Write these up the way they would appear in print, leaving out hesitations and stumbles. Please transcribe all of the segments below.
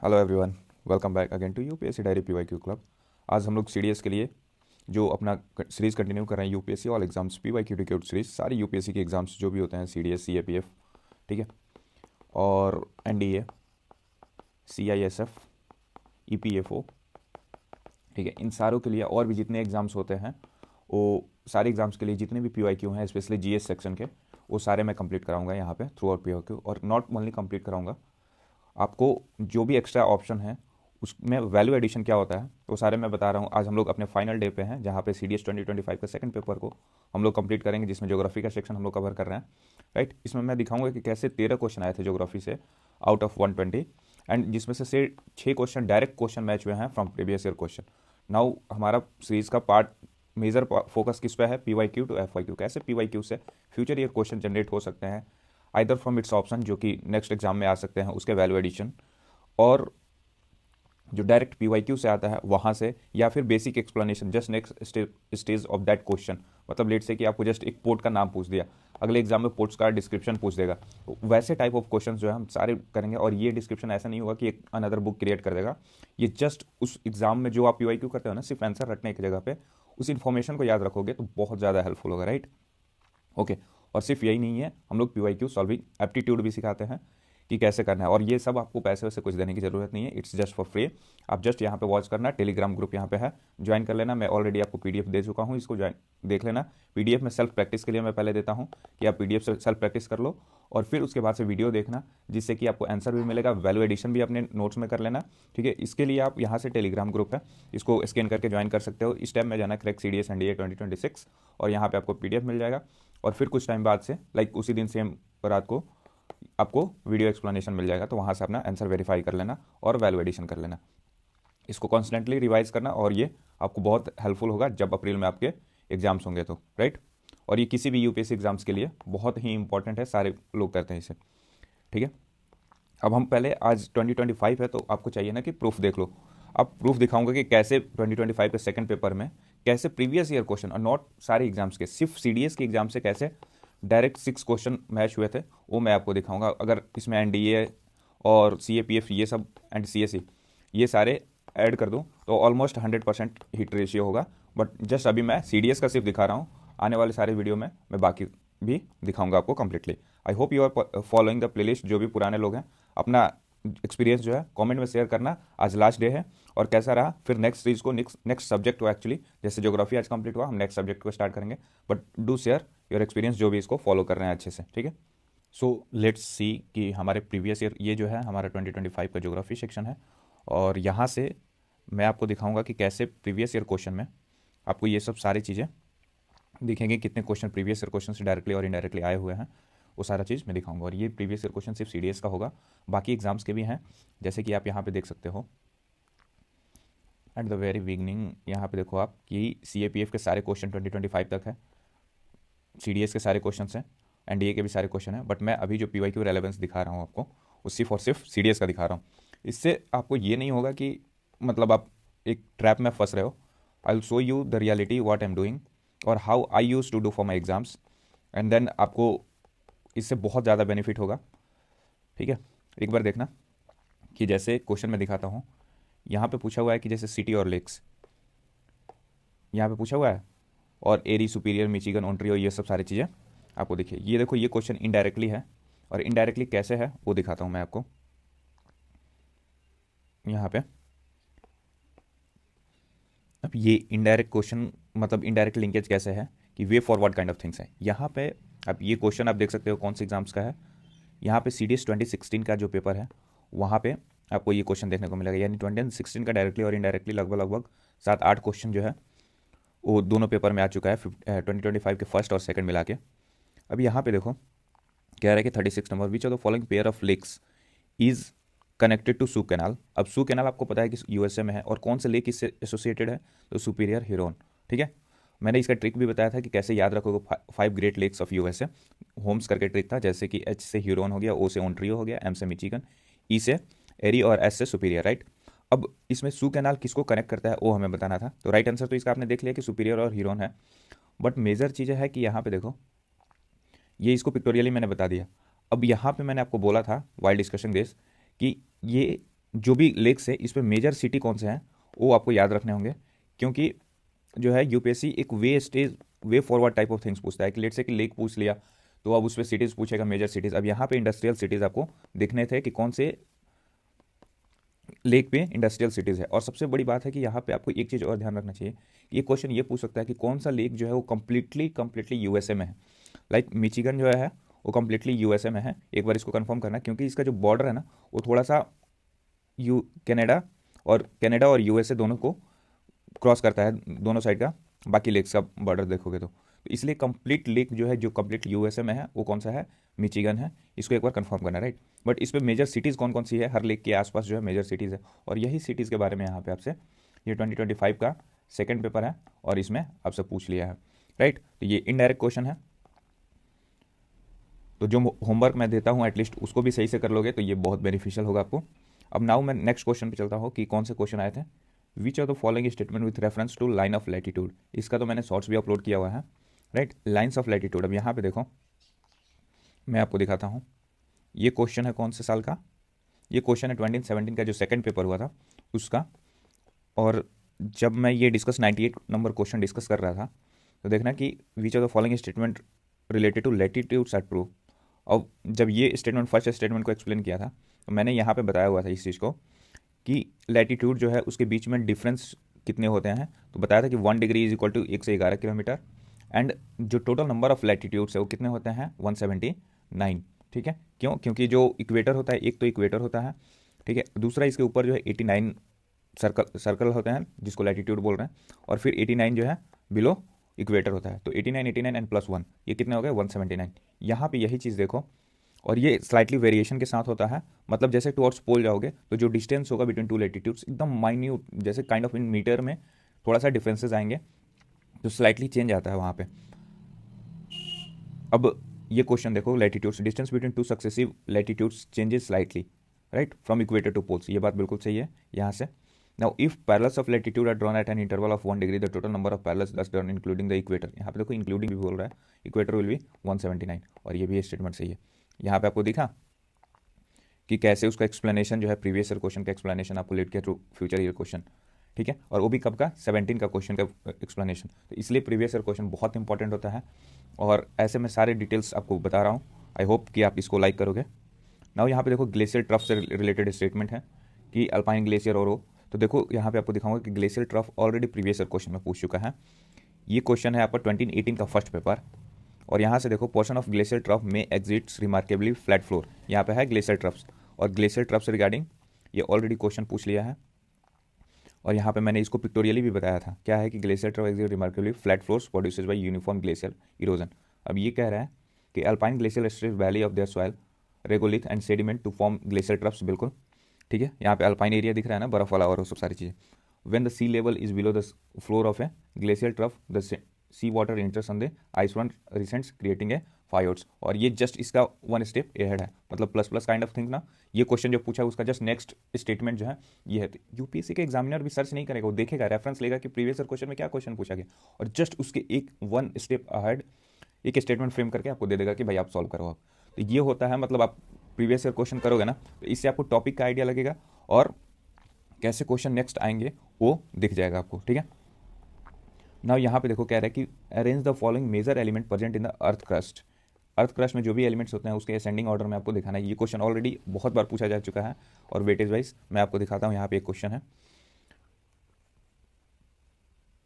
Hello everyone, welcome back again to UPSC diary PYQ club. आज हम लोग CDS के लिए जो अपना सीरीज़ कंटिन्यू कर रहे हैं, यूपीएससी ऑल एग्जाम्स पीवाईक्यू टिक्यूट सीरीज, सारी यूपीएससी के एग्जाम्स जो भी होते हैं, सीडीएस, सीएपीएफ, ठीक है, और एनडीए, सीआईएसएफ, ईपीएफओ, ठीक है, इन सारों के लिए और भी जितने एग्जाम्स होते हैं वो सारे एग्जाम्स के लिए जितने भी पीवाईक्यू हैं, स्पेशली जीएस सेक्शन के, वो सारे मैं कंप्लीट कराऊंगा यहाँ पे थ्रू आउट पीवाईक्यू। और नॉट ओनली कंप्लीट कराऊंगा, आपको जो भी एक्स्ट्रा ऑप्शन है उसमें वैल्यू एडिशन क्या होता है वो सारे मैं बता रहा हूँ। आज हम लोग अपने फाइनल डे पे हैं जहाँ पे सीडीएस 2025 का सेकंड पेपर को हम लोग कंप्लीट करेंगे, जिसमें ज्योग्राफी का सेक्शन हम लोग कवर कर रहे हैं, राइट। इसमें मैं दिखाऊंगा कि कैसे 13 क्वेश्चन आए थे ज्योग्राफी से आउट ऑफ 120, एंड जिसमें से 6 क्वेश्चन डायरेक्ट क्वेश्चन मैच हुए हैं from previous year question. Now हमारा सीरीज का पार्ट मेजर फोकस किस पे है, पीवाईक्यू टू एफवाईक्यू, कैसे पीवाईक्यू से फ्यूचर ईयर क्वेश्चन जनरेट हो सकते हैं, आइदर फ्रॉम इट्स ऑप्शन जो कि नेक्स्ट एग्जाम में आ सकते हैं उसके वैल्यू एडिशन, और जो डायरेक्ट पीवाईक्यू से आता है वहाँ से, या फिर basic explanation just next stage of that question. मतलब लेट से कि आपको जस्ट एक पोर्ट का नाम पूछ दिया, अगले एग्जाम में पोर्ट्स का डिस्क्रिप्शन पूछ देगा, तो वैसे टाइप ऑफ क्वेश्चन जो है हम सारे करेंगे। और ये डिस्क्रिप्शन ऐसा नहीं होगा कि एक अनदर बुक क्रिएट कर देगा, ये जस्ट उस एग्जाम में जो आप पीवाईक्यू करते हो ना, सिर्फ आंसर रटने की जगह पे उस इन्फॉर्मेशन को याद रखोगे तो बहुत ज़्यादा हेल्पफुल होगा, राइट। ओके, और सिर्फ यही नहीं है, हम लोग पीवाईक्यू सॉल्विंग एप्टीट्यूड भी सिखाते हैं कि कैसे करना है, और ये सब आपको पैसे वैसे कुछ देने की ज़रूरत नहीं है, इट्स जस्ट फॉर फ्री। आप जस्ट यहाँ पे वॉच करना, टेलीग्राम ग्रुप यहाँ पे है, ज्वाइन कर लेना। मैं ऑलरेडी आपको पीडीएफ दे चुका हूँ, इसको ज्वाइन देख लेना। पीडीएफ में सेल्फ प्रैक्टिस के लिए मैं पहले देता हूँ कि आप पीडीएफ से सेल्फ प्रैक्टिस कर लो, और फिर उसके बाद से वीडियो देखना, जिससे कि आपको आंसर भी मिलेगा, वैल्यू एडिशन भी अपने नोट्स में कर लेना, ठीक है। इसके लिए आप यहाँ से टेलीग्राम ग्रुप है, इसको स्कैन करके ज्वाइन कर सकते हो। इस टाइम में जाना क्रैक सीडीएस एनडीए 2026, और यहाँ पे आपको पीडीएफ मिल जाएगा, और फिर कुछ टाइम बाद से लाइक उसी दिन सेम रात को आपको वीडियो एक्सप्लेनेशन मिल जाएगा, तो वहाँ से अपना आंसर वेरीफाई कर लेना और वैल्यू एडिशन कर लेना। इसको कॉन्स्टेंटली रिवाइज करना, और ये आपको बहुत हेल्पफुल होगा जब अप्रैल में आपके एग्जाम्स होंगे तो, राइट। और ये किसी भी यूपीएससी एग्जाम्स के लिए बहुत ही इंपॉर्टेंट है, सारे लोग करते हैं इसे, ठीक है। अब हम पहले, आज 2025 है तो आपको चाहिए ना कि प्रूफ देख लो। अब प्रूफ दिखाऊंगा कि कैसे 2025 के सेकंड पेपर में कैसे प्रीवियस ईयर क्वेश्चन, और नॉट सारे एग्जाम्स के, सिर्फ सीडीएस के एग्जाम से कैसे डायरेक्ट 6 क्वेश्चन मैच हुए थे, वो मैं आपको दिखाऊंगा। अगर इसमें एनडीए और सीएपीएफ ये सब एंड सीएसई ये सारे ऐड कर दूं तो ऑलमोस्ट 100% हिट रेशियो होगा। बट जस्ट अभी मैं सीडीएस का सिर्फ दिखा रहा हूँ, आने वाले सारे वीडियो में मैं बाकी भी दिखाऊंगा आपको completely. I hope you are following the playlist. जो भी पुराने लोग हैं अपना एक्सपीरियंस जो है कमेंट में शेयर करना। आज लास्ट डे है, और कैसा रहा, फिर नेक्स्ट चीज़ को नेक्स्ट सब्जेक्ट को, एक्चुअली जैसे ज्योग्राफी आज कंप्लीट हुआ, हम नेक्स्ट सब्जेक्ट को स्टार्ट करेंगे। But do share your experience जो भी इसको फॉलो कर रहे हैं अच्छे से, ठीक है। सो लेट्स सी कि हमारे प्रीवियस ईयर, ये जो है हमारा 2025 का ज्योग्राफी सेक्शन है, और यहाँ से मैं आपको दिखाऊंगा कि कैसे प्रीवियस ईयर क्वेश्चन में आपको ये सब सारी चीज़ें दिखेंगे, कितने क्वेश्चन प्रीवियस ईयर क्वेश्चन से डायरेक्टली और इनडायरेक्टली आए हुए हैं, वो सारा चीज़ मैं दिखाऊंगा। और ये प्रीवियस ईयर क्वेश्चन सिर्फ सीडीएस का होगा, बाकी एग्जाम्स के भी हैं, जैसे कि आप यहाँ पे देख सकते हो एट द वेरी बिगनिंग। यहाँ पे देखो आप कि सीएपीएफ के सारे क्वेश्चन 2025 तक है, सीडीएस के सारे क्वेश्चन हैं, एनडीए के भी सारे क्वेश्चन हैं। बट मैं अभी जो पीवाईक्यू रेलेवेंस दिखा रहा हूँ आपको, वो सिर्फ और सिर्फ सीडीएस का दिखा रहा हूँ। इससे आपको ये नहीं होगा कि मतलब आप एक ट्रैप में फंस रहे हो। I will show you the reality what I am doing और how I use to do for my exams, and then आपको इससे बहुत ज़्यादा बेनिफिट होगा, ठीक है। एक बार देखना कि जैसे क्वेश्चन में दिखाता हूँ, यहाँ पे पूछा हुआ है कि जैसे सिटी और लेक्स यहाँ पे पूछा हुआ है, और एरी, सुपीरियर, मिचिगन, ओंटारियो, ये सब सारी चीज़ें आपको देखिए। ये देखो, ये क्वेश्चन इनडायरेक्टली है, और इनडायरेक्टली कैसे है वो दिखाता हूँ मैं आपको यहाँ पे। अब ये इनडायरेक्ट क्वेश्चन, मतलब इनडायरेक्ट लिंकेज कैसे है कि way forward kind of things है यहाँ पे। अब ये क्वेश्चन आप देख सकते हो कौन से एग्जाम्स का है, यहाँ पे सीडीएस 2016 का जो पेपर है वहाँ पे आपको ये क्वेश्चन देखने को मिलेगा। यानी 2016 का डायरेक्टली और इनडायरेक्टली लगभग लगभग 7-8 क्वेश्चन जो है वो दोनों पेपर में आ चुका है, 2025 के फर्स्ट और सेकंड मिला के। अब यहाँ पे देखो कह रहा है कि 36 number, which of the following pair of lakes is connected to Soo canal. अब सू कैनाल आपको पता है कि यूएसए में है, और कौन से लेक इससे एसोसिएटेड है, तो सुपीरियर, हिरोन, ठीक है। मैंने इसका ट्रिक भी बताया था कि कैसे याद रखोगे 5 great lakes of USA, homes करके ट्रिक था, जैसे कि एच से हीरोन हो गया, ओ से ओंटारियो हो गया, एम से मिचिगन, ई से एरी, और एस से सुपीरियर, राइट। अब इसमें सू कैनाल किसको कनेक्ट करता है वो हमें बताना था, तो राइट आंसर तो इसका आपने देख लिया कि सुपीरियर और हीरोन है। बट मेजर चीज़ है कि यहाँ पे देखो, ये इसको पिक्टोरियली मैंने बता दिया। अब यहाँ पे मैंने आपको बोला था वाइल डिस्कशन दिस कि ये जो भी लेक्स है इस पर मेजर सिटी कौन से हैं वो आपको याद रखने होंगे, क्योंकि जो है यूपीएससी एक way forward type of things पूछता है कि लेट से कि लेक पूछ लिया तो अब उस पर सिटीज़ पूछेगा, मेजर सिटीज़। अब यहाँ पे इंडस्ट्रियल सिटीज़ आपको दिखने थे कि कौन से लेक पे इंडस्ट्रियल सिटीज़ है। और सबसे बड़ी बात है कि यहाँ पे आपको एक चीज़ और ध्यान रखना चाहिए, ये क्वेश्चन ये पूछ सकता है कि कौन सा लेक जो है वो कम्प्लीटली यूएसए में है। लाइक मिचिगन जो है वो कम्प्लीटली यूएसए में है, एक बार इसको कंफर्म करना, क्योंकि इसका जो बॉर्डर है ना वो थोड़ा सा कनाडा और यूएसए दोनों को क्रॉस करता है, दोनों साइड का बाकी लेक्स का बॉर्डर देखोगे तो इसलिए कंप्लीट लेक जो है जो कंप्लीट यूएसए में है वो कौन सा है, मिचिगन है। इसको एक बार कंफर्म करना, राइट। बट इस पे मेजर सिटीज़ कौन कौन सी है, हर लेक के आसपास जो है मेजर सिटीज़ है, और यही सिटीज़ के बारे में यहाँ पे आपसे ये 2025 का सेकंड पेपर है और इसमें आपसे पूछ लिया है, राइट। तो ये इनडायरेक्ट क्वेश्चन है, तो जो होमवर्क मैं देता हूँ एटलीस्ट उसको भी सही से कर लोगे तो ये बहुत बेनिफिशियल होगा आपको। अब नाउ मैं नेक्स्ट क्वेश्चन पे चलता हूँ कि कौन से क्वेश्चन आए थे। Which are the following statement with reference to line of latitude, इसका तो मैंने शॉर्ट्स भी अपलोड किया हुआ है, राइट। लाइन्स ऑफ लैटिट्यूड, अब यहाँ पे देखो मैं आपको दिखाता हूँ, ये क्वेश्चन है कौन से साल का, ये क्वेश्चन है 2017 का जो सेकंड पेपर हुआ था उसका। और जब मैं ये 98 नंबर क्वेश्चन डिस्कस कर रहा था तो देखना कि which are the following statement related to latitudes are true. और जब ये स्टेटमेंट फर्स्ट स्टेटमेंट को एक्सप्लेन किया था तो मैंने यहाँ पे बताया हुआ था इस चीज़ को कि लैटिट्यूड जो है उसके बीच में डिफरेंस कितने होते हैं, तो बताया था कि 1 डिग्री इज इक्वल टू 1 से 11 किलोमीटर, एंड जो टोटल नंबर ऑफ लैटिट्यूड्स है वो कितने होते हैं 179, ठीक है। क्यों, क्योंकि जो इक्वेटर होता है, एक तो इक्वेटर होता है, ठीक है, दूसरा इसके ऊपर जो है 89 सर्कल होते हैं जिसको लैटिट्यूड बोल रहे हैं, और फिर 89 जो है बिलो इक्वेटर होता है। तो 89 एंड +1 ये कितने हो गए 179। यहाँ पे यही चीज़ देखो, और ये स्लाइटली वेरिएशन के साथ होता है, मतलब जैसे टुवर्ड्स पोल जाओगे तो जो डिस्टेंस होगा बिटवीन टू लैटिट्यूड्स एकदम माइन्यूट, जैसे काइंड ऑफ इन मीटर में थोड़ा सा डिफरेंसेस आएंगे तो स्लाइटली चेंज आता है वहाँ पे। अब ये क्वेश्चन देखो, latitudes distance between two successive latitudes changes slightly, right, from equator to poles, ये बात बिल्कुल सही है यहाँ से। Now if parallels of latitude are drawn at an interval of 1 degree the total number of parallels thus drawn including the equator, यहाँ पे देखो इंक्लूडिंग भी बोल रहा है, इक्वेटर विल बी 179, और ये भी स्टेटमेंट सही है। यहाँ पे आपको दिखा कि कैसे उसका एक्सप्लेनेशन जो है प्रीवियस ईयर क्वेश्चन का एक्सप्लेनेशन आपको लेट किया टू फ्यूचर ईयर क्वेश्चन, ठीक है, और वो भी कब का 17 का क्वेश्चन का एक्सप्लेनेशन। तो इसलिए प्रीवियस ईयर क्वेश्चन बहुत इंपॉर्टेंट होता है, और ऐसे में सारे डिटेल्स आपको बता रहा हूँ। आई होप कि आप इसको लाइक करोगे। नाउ यहाँ पे देखो ग्लेशियर ट्रफ से रिलेटेड स्टेटमेंट है कि अल्पाइन ग्लेशियर और वो, तो देखो यहाँ पे आपको दिखाऊंगा कि glacier trough already previous year question में पूछ चुका है। ये क्वेश्चन है आपका 2018 का फर्स्ट पेपर, और यहाँ से देखो पोर्शन ऑफ ग्लेशियर ट्रफ में एग्जिट्स रिमार्केबली फ्लैट फ्लोर, यहाँ पे है ग्लेशियर ट्रफ्स, और ग्लेशियर ट्रफ से रिगार्डिंग ये ऑलरेडी क्वेश्चन पूछ लिया है। और यहाँ पे मैंने इसको पिक्टोरियली भी बताया था, क्या है कि glacier trough exhibit remarkably flat floors produces by uniform glacier erosion. अब ये कह रहा है कि alpine glacier strip valley of their soil regolith and sediment to form glacier troughs, बिल्कुल ठीक है। यहाँ पे अल्पाइन एरिया दिख रहा है ना, बर्फ वाला और वो सब सारी चीज़ें। When the sea level is below the floor of a glacier trough the sea water enters on the ice front recedes creating a fjords, और ये जस्ट इसका 1 स्टेप एहेड है, मतलब plus plus kind of thing ना। ये question जो पूछा है उसका जस्ट नेक्स्ट स्टेटमेंट जो है ये है। तो यूपीएससी के एग्जामिनर भी सर्च नहीं करेगा, वो देखेगा, रेफरेंस लेगा कि प्रीवियस ईयर क्वेश्चन में क्या क्वेश्चन पूछा गया, और जस्ट उसके 1 स्टेप अहेड एक स्टेटमेंट फ्रेम करके आपको दे देगा कि भाई आप सॉल्व करो आप। तो ये होता है, मतलब आप प्रीवियस ईयर क्वेश्चन करोगे ना तो इससे आपको टॉपिक का आइडिया लगेगा और कैसे क्वेश्चन नेक्स्ट आएंगे वो दिख जाएगा आपको, ठीक है। नाउ यहाँ पे देखो कह रहा है कि arrange the following major element present in the earth crust. Earth crust में जो भी एलिमेंट्स होते हैं उसके असेंडिंग ऑर्डर में आपको दिखाना है। ये क्वेश्चन ऑलरेडी बहुत बार पूछा जा चुका है, और वेटेज वाइज मैं आपको दिखाता हूँ। यहाँ पे एक क्वेश्चन है,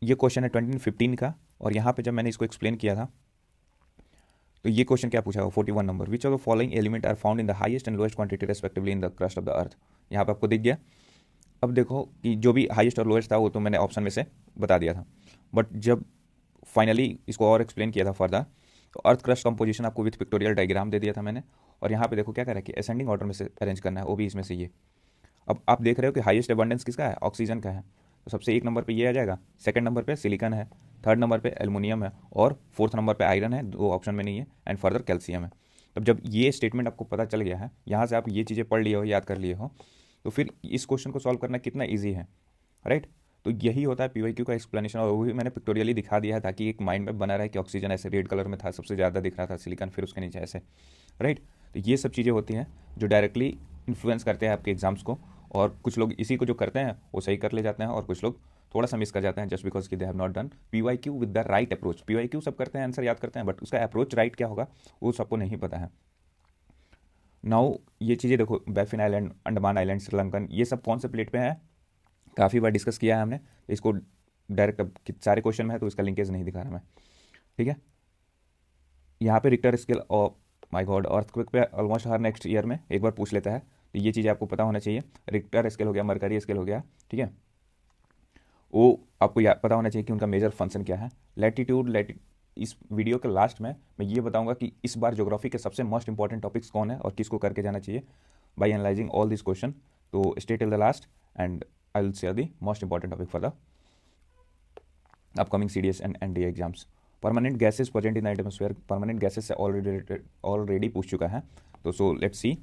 ये क्वेश्चन है 2015 का, और यहाँ पे जब मैंने इसको एक्सप्लेन किया था तो ये क्वेश्चन क्या पूछा होगा 41 number, which of the following element are found in the highest and lowest quantity respectively in the crust of the earth. यहाँ पे आपको दिख गया। अब देखो कि जो भी हाईएस्ट और लोएस्ट था वो तो मैंने ऑप्शन में से बता दिया था, बट जब फाइनली इसको और एक्सप्लेन किया था फर्दर तो अर्थ क्रस्ट कंपोजिशन आपको विथ पिक्टोरियल डायग्राम दे दिया था मैंने। और यहाँ पे देखो क्या करा कि असेंडिंग ऑर्डर में से अरेंज करना है, वो भी इसमें से ये। अब आप देख रहे हो कि हाईएस्ट अबंडेंस किसका है, ऑक्सीजन का है, तो सबसे 1 नंबर पे ये आ जाएगा, सेकंड नंबर पे सिलिकॉन है, थर्ड नंबर पे एल्युमिनियम है, और फोर्थ नंबर पे आयरन है, 2 ऑप्शन में नहीं है, एंड फर्दर कैल्शियम है। तब जब ये स्टेटमेंट आपको पता चल गया है, यहाँ से आप ये चीज़ें पढ़ लिए हो, याद कर लिए हो, तो फिर इस क्वेश्चन को सॉल्व करना कितना ईजी है, राइट। तो यही होता है पीवाईक्यू का एक्सप्लेनेशन, और वो भी मैंने पिक्टोरियली दिखा दिया है ताकि एक माइंड में बना रहे कि ऑक्सीजन ऐसे रेड कलर में था, सबसे ज़्यादा दिख रहा था, सिलिकॉन फिर उसके नीचे ऐसे, राइट। तो ये सब चीज़ें होती हैं जो डायरेक्टली इन्फ्लुएंस करते हैं आपके एग्जाम्स को, और कुछ लोग इसी को जो करते हैं वो सही कर ले जाते हैं, और कुछ लोग थोड़ा सा मिस कर जाते हैं जस्ट बिकॉज कि they have not done PYQ with the right approach. PYQ सब करते हैं, आंसर याद करते हैं, बट उसका अप्रोच राइट क्या होगा वो सबको नहीं पता है। नाउ ये चीज़ें देखो, Baffin island, Andaman island, Sri Lankan, ये सब कौन से प्लेट पे है, काफ़ी बार डिस्कस किया है हमने। इसको डायरेक्ट अब सारे क्वेश्चन में है तो इसका लिंकेज नहीं दिखा रहा मैं, ठीक है। यहाँ पे रिक्टर स्केल, और माय गॉड, अर्थक्वेक पे ऑलमोस्ट हर नेक्स्ट ईयर में एक बार पूछ लेता है, तो ये चीज़ें आपको पता होना चाहिए। रिक्टर स्केल हो गया, मरकरी स्केल हो गया, ठीक है, वो आपको पता होना चाहिए कि उनका मेजर फंक्शन क्या है। लैटिट्यूड, इस वीडियो के लास्ट में मैं ये बताऊंगा कि इस बार ज्योग्राफी के सबसे मोस्ट इंपॉर्टेंट टॉपिक्स कौन है और किसको करके जाना चाहिए by analysing all this question. तो stay till the last end I will share the most important topic for the upcoming CDS and NDA exams. Permanent gases present in the atmosphere, permanent gases से already पूछ चुका है। तो so let's see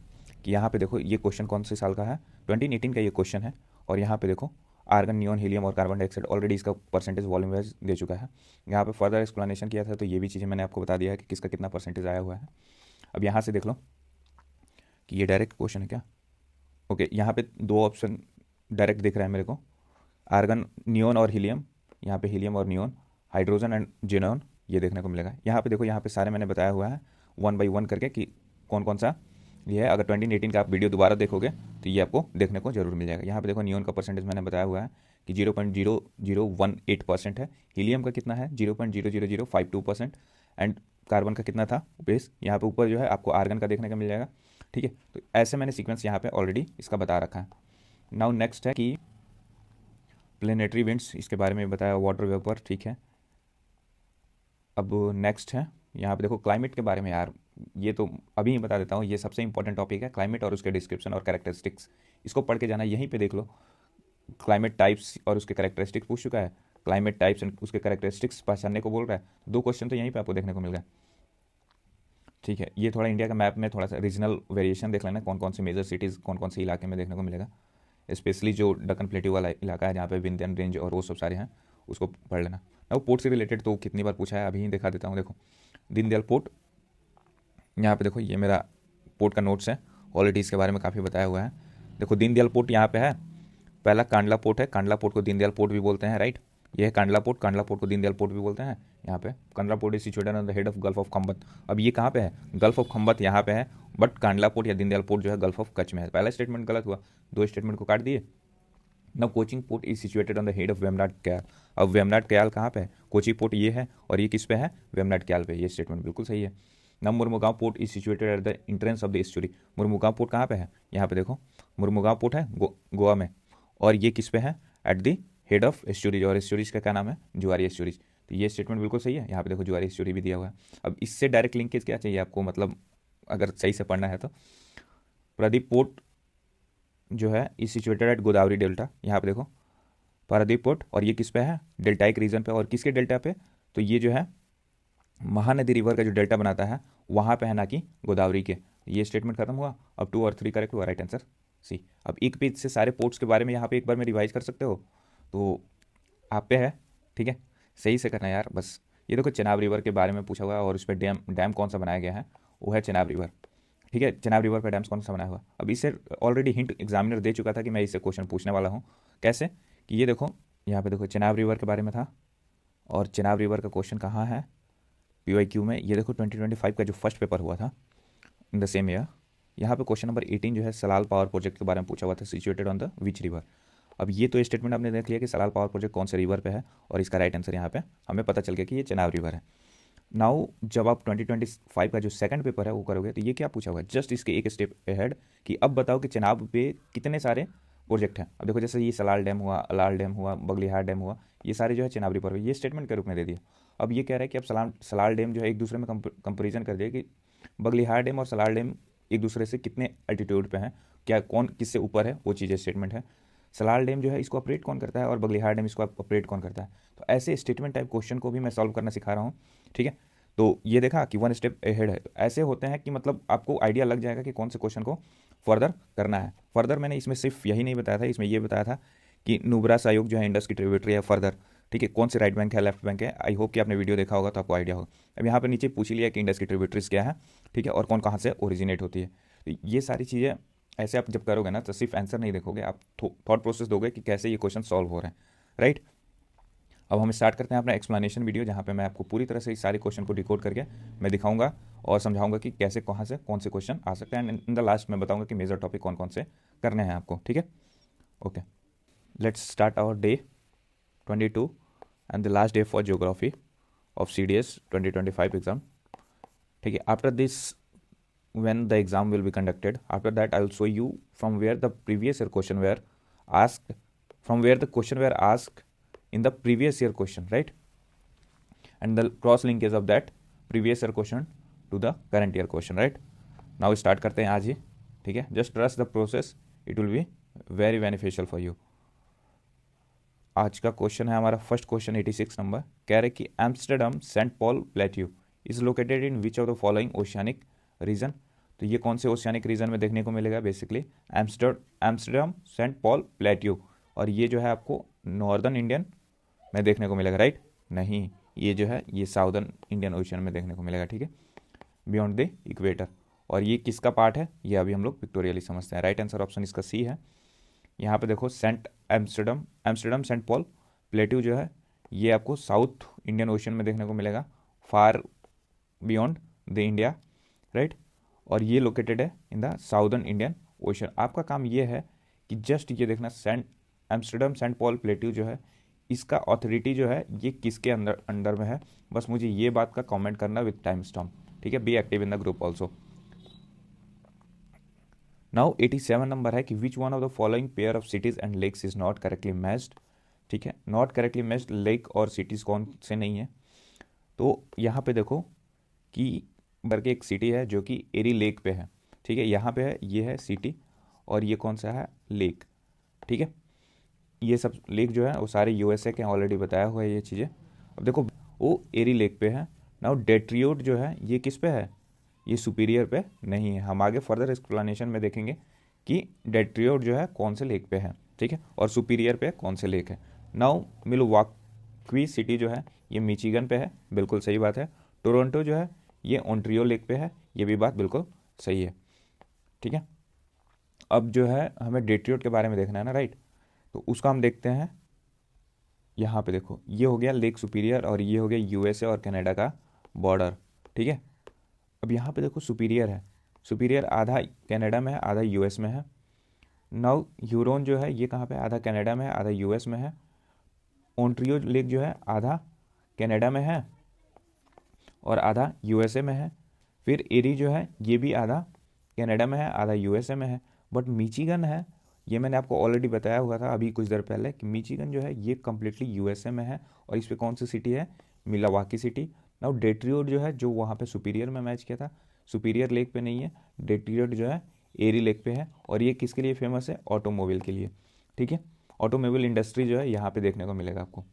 कि यहाँ पे देखो ये क्वेश्चन कौन से साल का है, 2018 का ये क्वेश्चन है। और यहाँ पे देखो आर्गन, नियोन, हीलियम और कार्बन डाइऑक्साइड ऑलरेडी इसका परसेंटेज वॉल्यूम वाइज दे चुका है। यहाँ पे फर्दर एक्सप्लेनेशन किया था तो ये भी चीज़ें मैंने आपको बता दिया है कि किसका कितना परसेंटेज आया हुआ है। अब यहाँ से देख लो कि ये डायरेक्ट क्वेश्चन है क्या। ओके, यहाँ पे दो ऑप्शन डायरेक्ट दिख रहा है मेरे को, आर्गन, नियोन और हीलियम। यहाँ पे हीलियम और नियोन, हाइड्रोजन एंड जेनॉन, ये देखने को मिलेगा। यहाँ पे देखो, यहाँ पे सारे मैंने बताया हुआ है 1 by 1 करके कि कौन कौन सा ये है। अगर 2018 का आप वीडियो दोबारा देखोगे तो ये आपको देखने को जरूर मिल जाएगा। यहाँ पे देखो नियोन का परसेंटेज मैंने बताया हुआ है कि 0.0018% है। हीलियम का कितना है, 0.00052%। एंड कार्बन का कितना था बेस, यहाँ पे ऊपर जो है आपको आर्गन का देखने का मिल जाएगा, ठीक है। तो ऐसे मैंने सीक्वेंस यहाँ पे ऑलरेडी इसका बता रखा है। नाउ नेक्स्ट है कि प्लेनेटरी विंड्स, इसके बारे में बताया, वाटर वेपर, ठीक है। अब नेक्स्ट है यहाँ पे देखो क्लाइमेट के बारे में, यार ये तो अभी ही बता देता हूँ, ये सबसे इंपॉर्टेंट टॉपिक है, क्लाइमेट और उसके डिस्क्रिप्शन और कैरेक्टरिस्टिक्स। इसको पढ़ के जाना, यहीं पे देख लो क्लाइमेट टाइप्स और उसके कैरेक्टरिस्टिक्स पूछ चुका है, क्लाइमेट टाइप्स एंड उसके कैरेक्टरिस्टिक्स पहचानने को बोल रहा है। 2 क्वेश्चन तो यहीं पे आपको देखने को मिल गया, ठीक है। ये थोड़ा इंडिया का मैप में थोड़ा सा रीजनल वेरिएशन देख लेना, कौन कौन से मेजर सिटीज़ कौन कौन से इलाके में देखने को मिलेगा, स्पेशली जो डकन प्लेट्यू वाला इलाका है जहाँ पे विंध्यन रेंज और वो सब सारे हैं, उसको पढ़ लेना। अब पोर्ट से रिलेटेड तो कितनी बार पूछा है, अभी ही दिखा देता हूँ। देखो दीनदयाल पोर्ट, यहाँ पे देखो ये मेरा पोर्ट का नोट्स है, ऑलरेडी इसके बारे में काफ़ी बताया हुआ है। देखो दीनदयाल पोर्ट यहाँ पे है, पहला कांडला पोर्ट है, कांडला पोर्ट को दीनदयाल पोर्ट भी बोलते हैं, राइट। ये है कांडला पोर्ट, कांडला पोर्ट को दीनदयाल पोर्ट भी बोलते हैं। यहाँ पे Kandla port is situated on the head of gulf of Khambhat. अब ये कहाँ पे है, गल्फ ऑफ खम्बत यहाँ पे है, बट कांडला पोर्ट या दीनदयाल पोर्ट जो है गल्फ ऑफ कच्छ में है। पहला स्टेटमेंट गलत हुआ, 2 स्टेटमेंट को काट दिए। Now Cochin port is situated on the head of Vembanad Kayal. अब वेमनाड क्याल कहाँ पे है, कोची पोर्ट ये है, और ये किस पे है, वेमनाड क्याल पे। ये स्टेटमेंट बिल्कुल सही है। नव Mormugao port is situated at the entrance of the estuary. Mormugao port कहाँ पे है, यहाँ पे देखो मुर्मुगांव पोर्ट है गोवा में, और ये किस पे है, eight the head of estuaries. और एस्चुरीज का क्या नाम है, जुआरी एस्चुरीज। तो ये स्टेटमेंट बिल्कुल सही है। यहाँ पे देखो जुआरी एस्चुरी भी दिया हुआ है। अब इससे डायरेक्ट लिंकेज क्या चाहिए आपको, मतलब अगर सही से पढ़ना है तो, प्रदीप पोर्ट जो है is situated eight Godavari delta. यहाँ पे देखो पारादीप पोर्ट, और ये किस पे है, डेल्टाइक रीजन पे। और किसके डेल्टा पे, तो ये जो है महानदी रिवर का जो डेल्टा बनाता है वहाँ पे है, ना कि गोदावरी के। ये स्टेटमेंट खत्म हुआ। अब 2 और 3 करेक्ट हुआ, राइट आंसर सी। अब एक पेज से सारे पोर्ट्स के बारे में यहाँ पे एक बार में रिवाइज कर सकते हो, तो आप पे है, ठीक है। सही से करना यार बस। ये देखो चेनाब रिवर के बारे में पूछा हुआ है, और उस पर डैम कौन सा बनाया गया है, वो है चेनाब रिवर, ठीक है। चेनाब रिवर पर डैम्स कौन सा बनाया हुआ। अब इससे ऑलरेडी हिंट एग्जामिनर दे चुका था कि मैं इससे क्वेश्चन पूछने वाला हूँ। कैसे कि ये देखो यहाँ पे देखो चेनाब रिवर के बारे में था, और चेनाब रिवर का क्वेश्चन कहाँ है PYQ में। ये देखो 2025 का जो फर्स्ट पेपर हुआ था इन द सेम ईयर, यहाँ पे क्वेश्चन नंबर 18 जो है सलाल पावर प्रोजेक्ट के बारे में पूछा हुआ था, situated on the which river. अब ये तो स्टेटमेंट आपने देख लिया कि सलाल पावर प्रोजेक्ट कौन से रिवर पे है, और इसका राइट आंसर यहाँ पे हमें पता चल गया कि ये चेनाब रिवर है। नाउ जब आप 2025 का जो सेकंड पेपर है वो करोगे तो ये क्या पूछा हुआ है, जस्ट इसके एक स्टेप अहेड कि अब बताओ कि चेनाब पे कितने सारे प्रोजेक्ट हैं। अब देखो जैसे ये सलाल डैम हुआ, अलाल डैम हुआ, बगलिहार डैम हुआ, ये सारे जो है चेनाब रिवर, ये स्टेटमेंट के रूप में दे दिया। अब ये कह रहा है कि अब सलाल डैम जो है एक दूसरे में कंपेरिजन कर दिया कि बगलिहार डैम और सलाल डैम एक दूसरे से कितने अल्टीट्यूड पे हैं, क्या कौन किससे ऊपर है, वो चीज़ स्टेटमेंट है। सलाल डैम जो है इसको ऑपरेट कौन करता है, और बगलिहार डैम इसको ऑपरेट कौन करता है। तो ऐसे स्टेटमेंट टाइप क्वेश्चन को भी मैं सॉल्व करना सिखा रहा हूँ, ठीक है। तो ये देखा कि 1 स्टेप अहेड है। तो ऐसे होते हैं कि मतलब आपको आइडिया लग जाएगा कि कौन से क्वेश्चन को फर्दर करना है। फर्दर मैंने इसमें सिर्फ यही नहीं बताया था, इसमें ये बताया था कि नुब्रा सहयोग जो है इंडस की ट्रिब्यूटरी है फर्दर, ठीक है। कौन से राइट बैंक है, लेफ्ट बैंक है। आई होप कि आपने वीडियो देखा होगा तो आपको आइडिया होगा। अब यहाँ पर नीचे पूछ ही लिया कि इंडस की ट्रिब्यूटरीज क्या है, ठीक है, और कौन कहाँ से ओरिजिनेट होती है। तो ये सारी चीज़ें ऐसे आप जब करोगे ना तो सिर्फ आंसर नहीं देखोगे, आप थॉट प्रोसेस दोगे कि कैसे ये क्वेश्चन सॉल्व हो रहे हैं, राइट। अब हम स्टार्ट करते हैं अपना एक्सप्लेनेशन वीडियो, जहाँ पे मैं आपको पूरी तरह से इस सारे क्वेश्चन को डिकोड करके मैं दिखाऊंगा और समझाऊंगा कि कैसे कहाँ से कौन से क्वेश्चन आ सकते हैं, एंड इन द लास्ट मैं बताऊंगा कि मेजर टॉपिक कौन कौन से करने हैं आपको, ठीक है। Okay, let's start our day 22 and the last day for geography of CDS 2025 exam, ठीक है। After this, when the exam will be conducted, after that I will show you from where the previous year question were asked, from where the question were asked in the previous year question, right, and the cross linkage of that previous year question to the current year question, right. now start करते हैं आज ही, ठीक है। just trust the process, it will be very beneficial for you। आज का question है हमारा first question 86 number, कह रहे कि Amsterdam Saint Paul plateau is located in which of the following oceanic region. तो ये कौन से ओशियानिक रीजन में देखने को मिलेगा, basically Amsterdam Saint Paul plateau, और ये जो है आपको नॉर्दर्न इंडियन में देखने को मिलेगा, राइट। नहीं, ये जो है ये साउदर्न इंडियन ओशियन में देखने को मिलेगा, ठीक है, बियॉन्ड द इक्वेटर। और ये किसका पार्ट है, ये अभी हम लोग पिक्टोरियली समझते हैं। राइट आंसर ऑप्शन इसका सी है। यहाँ पे देखो Saint Amsterdam Saint Paul plateau जो है ये आपको साउथ इंडियन ओशियन में देखने को मिलेगा, far beyond the India, right. और ये लोकेटेड है in the southern Indian ocean. आपका काम ये है कि जस्ट ये देखना एम्स्टर्डम सेंट पॉल प्लेट्यू जो है इसका ऑथोरिटी जो है ये किसके अंडर में है, बस मुझे ये बात का कमेंट करना विद टाइम स्टॉम्प, ठीक है। Be active in the group also. Now 87 number है कि which one of the following pair of cities and lakes is not correctly matched, ठीक है। नॉट करेक्टली मैच्ड लेक और सिटीज कौन से नहीं है, तो यहाँ पे देखो कि करके एक सिटी है जो कि एरी लेक पे है, ठीक है। यहाँ पे है, ये है सिटी और ये कौन सा है, लेक, ठीक है। ये सब लेक जो है वो सारे USA के ऑलरेडी बताया हुआ है ये चीज़ें। अब देखो वो एरी लेक पे है। नाउ डेट्रियोट जो है ये किस पे है, ये सुपीरियर पे नहीं है। हम आगे फर्दर एक्सप्लेनेशन में देखेंगे कि डेट्रियोट जो है कौन से लेक पे है, ठीक है, और सुपीरियर पे कौन से लेक है। नाउ मिलवाकी सिटी जो है ये मिचिगन पे है, बिल्कुल सही बात है। टोरंटो जो है ये ओंटारियो लेक पे है, ये भी बात बिल्कुल सही है, ठीक है। अब जो है हमें डेट्रियोट के बारे में देखना है ना, राइट, तो उसका हम देखते हैं। यहाँ पे देखो ये हो गया लेक सुपीरियर और ये हो गया USA और कनाडा का बॉर्डर, ठीक है। अब यहाँ पे देखो सुपीरियर है, सुपीरियर आधा कनाडा में है आधा US में है। नाउ ह्यूरोन जो है ये कहाँ पे, आधा कनाडा में है आधा US में है। ओंटारियो लेक जो है आधा कनाडा में है और आधा USA में है। फिर एरी जो है ये भी आधा कनाडा में है आधा USA में है। बट मिचिगन है, ये मैंने आपको ऑलरेडी बताया हुआ था अभी कुछ देर पहले कि मिचिगन जो है ये कम्प्लीटली USA में है और इस पर कौन सी सिटी है, मिलवाकी सिटी। नाउ डेट्रियोट जो है जो वहाँ पे सुपीरियर में मैच किया था, सुपीरियर लेक पे नहीं है, डेट्रियोट जो है एरी लेक पे है। और ये किसके लिए फेमस है, ऑटोमोबाइल के लिए, ठीक है। ऑटोमोबाइल इंडस्ट्री जो है यहाँ पे देखने को मिलेगा आपको।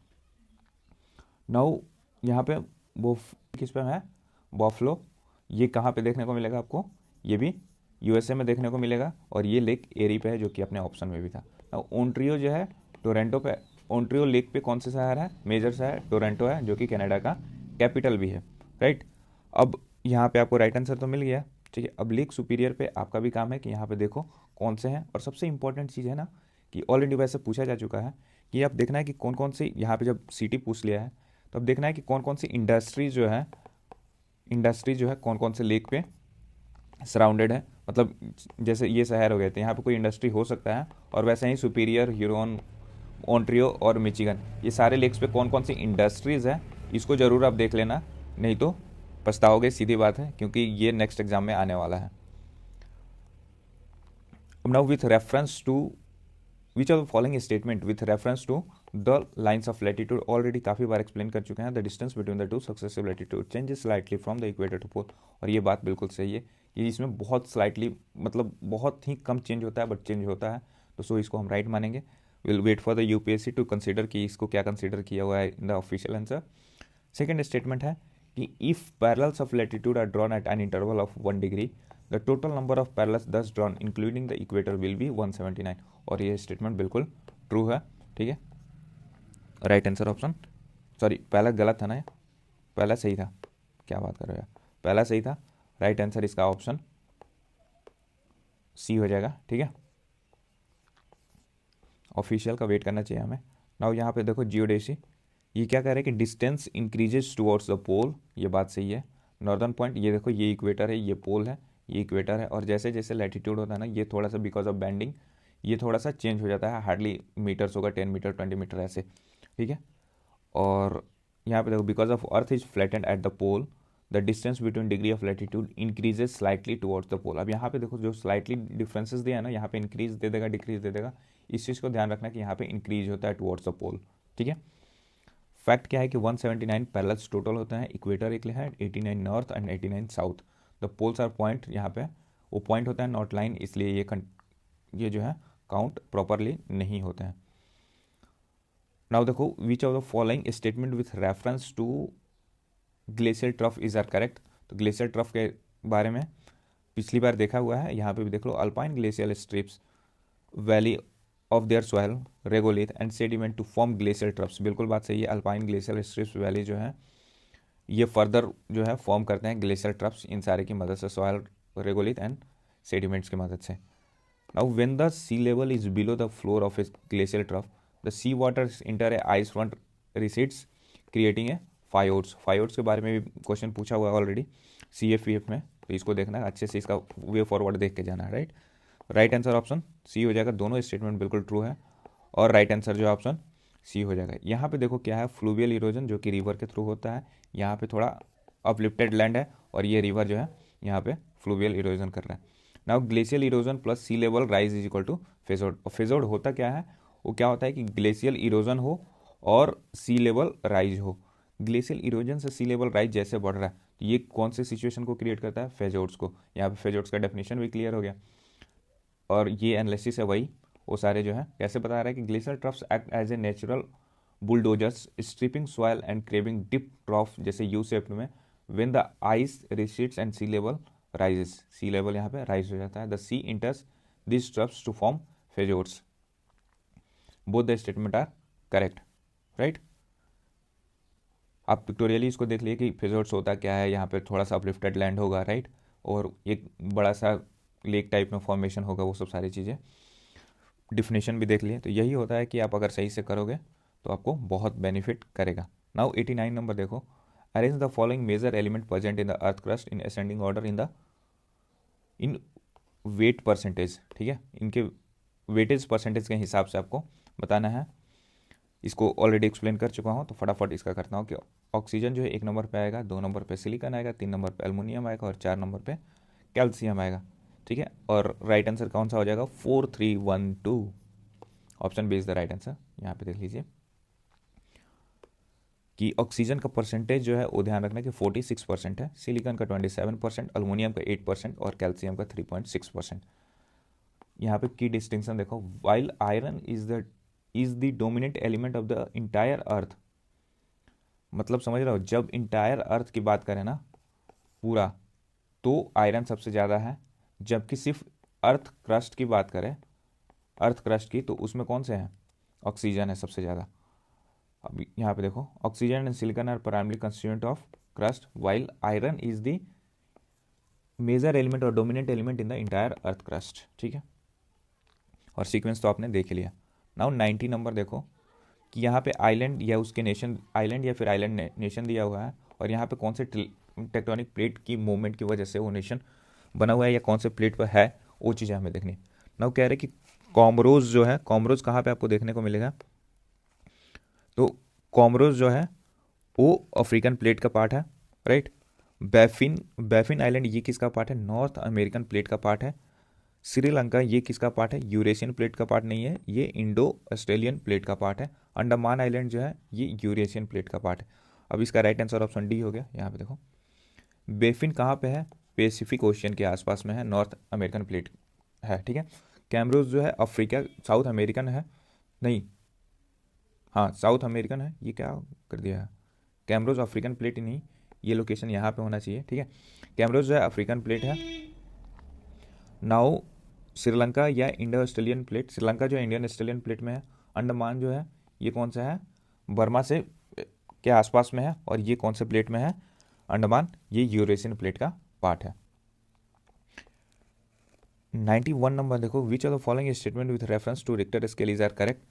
नाउ यहाँ पे वो किस पे है, बॉफलो, ये कहाँ पे देखने को मिलेगा आपको, ये भी USA में देखने को मिलेगा और ये लेक एरी पे है जो कि अपने ऑप्शन में भी था। नाउ ओंटारियो जो है टोरंटो पे, ओंटारियो लेक पे कौन से शहर है, मेजर शहर टोरंटो है जो कि कनाडा का कैपिटल भी है, राइट। अब यहाँ पे आपको राइट आंसर तो मिल गया, ठीक है। अब लेक सुपीरियर पे आपका भी काम है कि यहाँ पे देखो कौन से हैं। और सबसे इंपॉर्टेंट चीज़ है ना कि ऑलरेडी वैसे पूछा जा चुका है कि आप देखना है कि कौन कौन सी, यहाँ पे जब सिटी पूछ लिया है तो अब देखना है कि कौन कौन सी इंडस्ट्री जो है कौन कौन से लेक पे सराउंडेड है। मतलब जैसे ये शहर हो गए थे, यहाँ पे कोई इंडस्ट्री हो सकता है, और वैसे ही सुपीरियर, ह्यूरोन, ओंटारियो और मिचिगन, ये सारे लेक्स पे कौन कौन सी इंडस्ट्रीज़ है, इसको ज़रूर आप देख लेना, नहीं तो पछताओगे, सीधी बात है, क्योंकि ये नेक्स्ट एग्जाम में आने वाला है। Now with reference to which of the following statement with reference to the lines of latitude, already काफ़ी बार एक्सप्लेन कर चुके हैं। The distance between the two successive latitude changes slightly from the equator to pole, और ये बात बिल्कुल सही है, ये इसमें बहुत स्लाइटली, मतलब बहुत ही कम चेंज होता है, बट चेंज होता है, तो सो इसको हम राइट मानेंगे। Will wait for the UPSC to consider कि इसको क्या कंसिडर किया हुआ है in the official answer. Second statement है कि if parallels of latitude are drawn at an interval of 1 degree the total number of parallels thus drawn including the equator will be 179, और ये स्टेटमेंट बिल्कुल true है, ठीक है। Right answer option, sorry पहला गलत था ना, ये पहला सही था, क्या बात कर रहे हो यार, पहला सही था। राइट आंसर इसका ऑप्शन सी हो जाएगा, ठीक है। ऑफिशियल का वेट करना चाहिए हमें। नाउ यहाँ पे देखो जियोडेसी, ये क्या कह रहा है कि distance increases towards the pole, ये बात सही है। नॉर्दर्न पॉइंट, ये देखो ये इक्वेटर है, ये पोल है, ये इक्वेटर है, और जैसे जैसे लैटिट्यूड होता है ना, ये थोड़ा सा बिकॉज ऑफ बेंडिंग ये थोड़ा सा चेंज हो जाता है, हार्डली मीटर्स होगा, 10 मीटर 20 मीटर ऐसे, ठीक है। और यहाँ पे देखो because of earth is flattened at the pole the distance between degree of latitude increases slightly towards the pole. अब यहाँ पे देखो जो स्लाइटली डिफरेंसेस दिया है ना, यहाँ पे इंक्रीज दे देगा, डिक्रीज दे देगा, इस चीज़ को ध्यान रखना कि यहाँ पे इंक्रीज होता है टुवर्ड्स द पोल, ठीक है। फैक्ट क्या है कि 179 पैरेलल्स टोटल होते हैं, इक्वेटर एक है, 89 north and 89 south. The poles are point, यहाँ पे वो पॉइंट होता है नॉट लाइन, इसलिए ये जो है काउंट प्रॉपरली नहीं होते हैं। नाउ देखो which of the following statement with reference to glacier trough is are correct. तो ग्लेशियर ट्रफ के बारे में पिछली बार देखा हुआ है, यहाँ पे भी देख लो, alpine glacial strips valley of their soil regolith and sediment to form glacial troughs. बिल्कुल बात सही है, अल्पाइन ग्लेशियल स्ट्रिप्स वैली जो है ये फर्दर जो है फॉर्म करते हैं ग्लेशियल ट्रफ्स इन सारे की मदद से, सॉइल रेगोलिथ एंड सेडिमेंट्स की मदद से। Now when the sea level is below the floor of a glacial trough the sea water enter a ice front recedes creating a fjords. Fjords के बारे में भी क्वेश्चन पूछा हुआ है ऑलरेडी CFPF में, तो इसको देखना है अच्छे से, इसका वे फॉरवर्ड देख के जाना है, right. Right answer option C हो जाएगा, दोनों स्टेटमेंट बिल्कुल ट्रू है, और राइट आंसर जो है ऑप्शन सी हो जाएगा। यहाँ पे देखो क्या है, फ्लूवियल इरोजन जो कि रिवर के थ्रू होता है, यहाँ पे थोड़ा अपलिफ्टेड लैंड है, और ये रिवर जो है यहाँ पे फ्लूवियल इरोजन कर रहा है। Now glacial erosion plus sea level rise is equal to fjord. और फेजोड होता क्या है, वो क्या होता है कि ग्लेशियल इरोजन हो और सी लेवल राइज हो। ग्लेशियल इरोजन से सी लेवल राइज जैसे बढ़ रहा है, तो ये कौन से सिचुएशन को क्रिएट करता है, फेजोड्स को। यहाँ पे फेजोड्स का डेफिनेशन भी क्लियर हो गया, और ये एनालिसिस है वही, वो सारे जो है कैसे बता रहा है कि glacial troughs act as a natural bulldozers stripping soil and carving deep trough जैसे यू शेप में when the ice recedes and sea level rises. Sea level यहाँ पे राइज हो जाता है, the sea enters this troughs to form fjords. Both the statement are correct, right. आप pictorially इसको देख लिए कि फेजोड्स होता क्या है, यहाँ पे थोड़ा सा अपलिफ्टेड लैंड होगा, राइट, और एक बड़ा सा लेक टाइप में फॉर्मेशन होगा, वो सब सारी चीज़ें डिफिनेशन भी देख लिए। तो यही होता है कि आप अगर सही से करोगे तो आपको बहुत बेनिफिट करेगा। नाउ 89 नंबर देखो, arrange the following major element present in the earth crust in ascending order in weight percentage, ठीक है, इनके वेटेज परसेंटेज के हिसाब से आपको बताना है। इसको ऑलरेडी एक्सप्लेन कर चुका हूँ, तो फटाफट इसका करता हूँ कि ऑक्सीजन जो है 1 नंबर पे आएगा, 2 नंबर पे सिलिकॉन आएगा, 3 नंबर पे एल्युमिनियम आएगा, और 4 नंबर पे कैल्शियम आएगा, ठीक है। और राइट आंसर कौन सा हो जाएगा, 4 3 1 2, option B is the right answer. यहाँ पे देख लीजिए कि ऑक्सीजन का परसेंटेज जो है वो ध्यान रखना कि 46% है, सिलिकॉन का 27%, एल्युमिनियम का 8% और कैल्शियम का 3.6%। यहाँ पे की डिस्टिंक्शन देखो, while iron is the dominant element of the entire earth. मतलब समझ रहे हो, जब इंटायर अर्थ की बात करें ना पूरा, तो आयरन सबसे ज़्यादा है, जबकि सिर्फ अर्थ क्रस्ट की बात करें, अर्थ क्रस्ट की, तो उसमें कौन से हैं, ऑक्सीजन है सबसे ज़्यादा। अब यहाँ पे देखो, oxygen and silicon are primary constituent of crust while iron is the major element और dominant element in the entire earth crust, ठीक है। और सीक्वेंस तो आपने देख लिया। नाउ 90 नंबर देखो कि यहाँ पे आइलैंड या उसके नेशन, आइलैंड या फिर आइलैंड नेशन दिया हुआ है, और यहाँ पे कौन से टेक्टोनिक प्लेट की मूवमेंट की वजह से वो नेशन बना हुआ है या कौन से प्लेट पर है, वो चीज़ें हमें देखनी। नाउ कह रहे कि कॉमरोज जो है, कॉमरोज कहाँ पे आपको देखने को मिलेगा, तो कॉमरोज जो है वो अफ्रीकन प्लेट का पार्ट है, राइट। बैफिन आइलैंड ये किसका पार्ट है, नॉर्थ अमेरिकन प्लेट का पार्ट है। श्रीलंका ये किसका पार्ट है, यूरेशियन प्लेट का पार्ट नहीं है, ये इंडो ऑस्ट्रेलियन प्लेट का पार्ट है। अंडमान आइलैंड जो है ये यूरेशियन प्लेट का पार्ट है। अब इसका राइट आंसर ऑप्शन डी हो गया। यहाँ पे देखो बेफिन कहाँ पे है, पैसिफिक ओशियन के आसपास में है, नॉर्थ अमेरिकन प्लेट है, ठीक है। कैमरोज जो है अफ्रीका, साउथ अमेरिकन है, नहीं, हाँ साउथ अमेरिकन है, ये क्या कर दिया है, कैमरोज अफ्रीकन प्लेट ही नहीं, ये लोकेशन यहाँ पे होना चाहिए, ठीक है। कैमरोज जो है अफ्रीकन प्लेट है। नाउ श्रीलंका या इंडो ऑस्ट्रेलियन प्लेट, श्रीलंका जो है इंडियन ऑस्ट्रेलियन प्लेट में है। अंडमान जो है ये कौन सा है, बर्मा से के आसपास में है, और ये कौन से प्लेट में है, अंडमान, ये यूरेशियन प्लेट का पार्ट है। 91 नंबर देखो, which of the following statement with reference to Richter scale is are correct.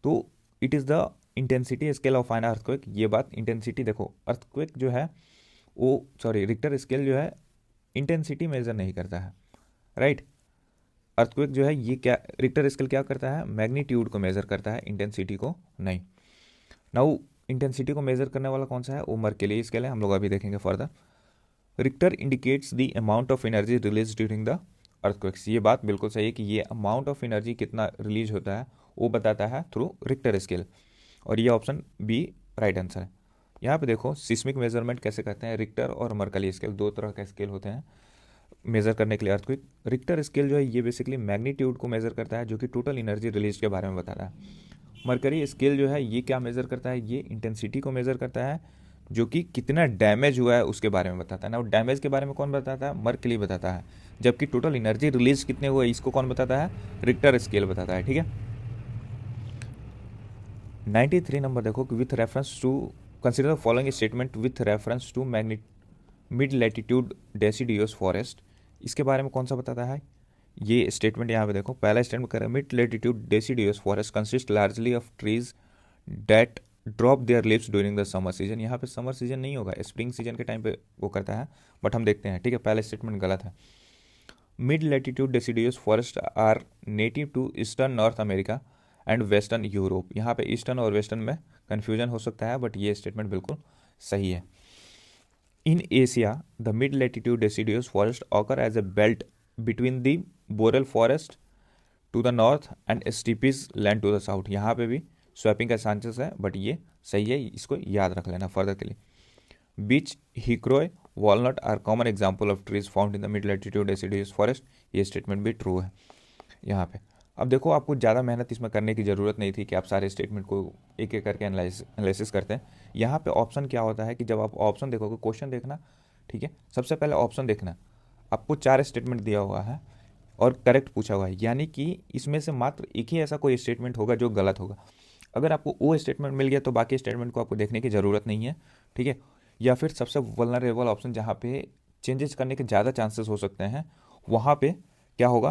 तो it is the intensity scale of an earthquake. ये बात इंटेंसिटी देखो, अर्थक्वेक जो है वो सॉरी रिक्टर स्केल जो है इंटेंसिटी मेजर नहीं करता है, राइट। अर्थक्वेक जो है ये क्या, रिक्टर स्केल क्या करता है, मैग्नीट्यूड को मेजर करता है, इंटेंसिटी को नहीं। नाउ इंटेंसिटी को मेजर करने वाला कौन सा है, वो मर्केली स्केल है, हम लोग अभी देखेंगे further. Richter indicates the amount of energy release during the earthquakes. ये बात बिल्कुल सही है कि ये अमाउंट ऑफ एनर्जी कितना रिलीज होता है वो बताता है थ्रू रिक्टर स्केल, और ये ऑप्शन बी राइट आंसर है। यहाँ पे देखो सिस्मिक मेजरमेंट कैसे करते हैं, रिक्टर और मर्कली स्केल दो तरह के स्केल होते हैं मेजर करने के लिए अर्थक्वेक। रिक्टर स्केल जो है ये बेसिकली मैग्नीट्यूड को मेजर करता है, जो कि टोटल एनर्जी रिलीज के बारे में बताता है। मर्करी स्केल जो है ये क्या मेजर करता है, ये इंटेंसिटी को मेजर करता है, जो कि कितना डैमेज हुआ है उसके बारे में बताता है ना। डैमेज के बारे में कौन बताता है, मर्कली बताता है, जबकि टोटल एनर्जी रिलीज कितने हुए इसको कौन बताता है, रिक्टर स्केल बताता है, ठीक है। 93 नंबर देखो, with reference to consider the following statement with reference to mid latitude deciduous forest. इसके बारे में कौन सा बताता है ये स्टेटमेंट। यहाँ पे देखो पहला स्टेटमेंट कर mid latitude deciduous forest consist largely of trees that drop their leaves during the summer season. यहाँ पे समर सीजन नहीं होगा, स्प्रिंग सीजन के टाइम पे वो करता है, बट हम देखते हैं, ठीक है। पहला स्टेटमेंट गलत है। Mid latitude deciduous forest are native to eastern North America and western Europe. यहाँ पे ईस्टर्न और वेस्टर्न में कन्फ्यूजन हो सकता है, बट ये स्टेटमेंट बिल्कुल सही है। In Asia the mid latitude deciduous forest occur as a belt between the boreal forest to the north and steppes land to the south. यहाँ पे भी स्वैपिंग का चांसेस है, बट ये सही है, इसको याद रख लेना फर्दर के लिए। Beech hickory walnut are common example of trees found in the mid latitude deciduous forest. ये स्टेटमेंट भी ट्रू है यहाँ पे। अब देखो आपको ज़्यादा मेहनत इसमें करने की ज़रूरत नहीं थी कि आप सारे स्टेटमेंट को एक एक करके एनालिसिस करते हैं। यहाँ पे ऑप्शन क्या होता है कि जब आप ऑप्शन देखोगे, क्वेश्चन देखना, ठीक है, सबसे पहले ऑप्शन देखना, आपको 4 स्टेटमेंट दिया हुआ है और करेक्ट पूछा हुआ है, यानी कि इसमें से मात्र एक ही ऐसा कोई स्टेटमेंट होगा जो गलत होगा। अगर आपको वो स्टेटमेंट मिल गया तो बाकी स्टेटमेंट को आपको देखने की ज़रूरत नहीं है, ठीक है। या फिर सबसे वल्नरेबल ऑप्शन जहाँ पे चेंजेस करने के ज़्यादा चांसेस हो सकते हैं, वहाँ पे क्या होगा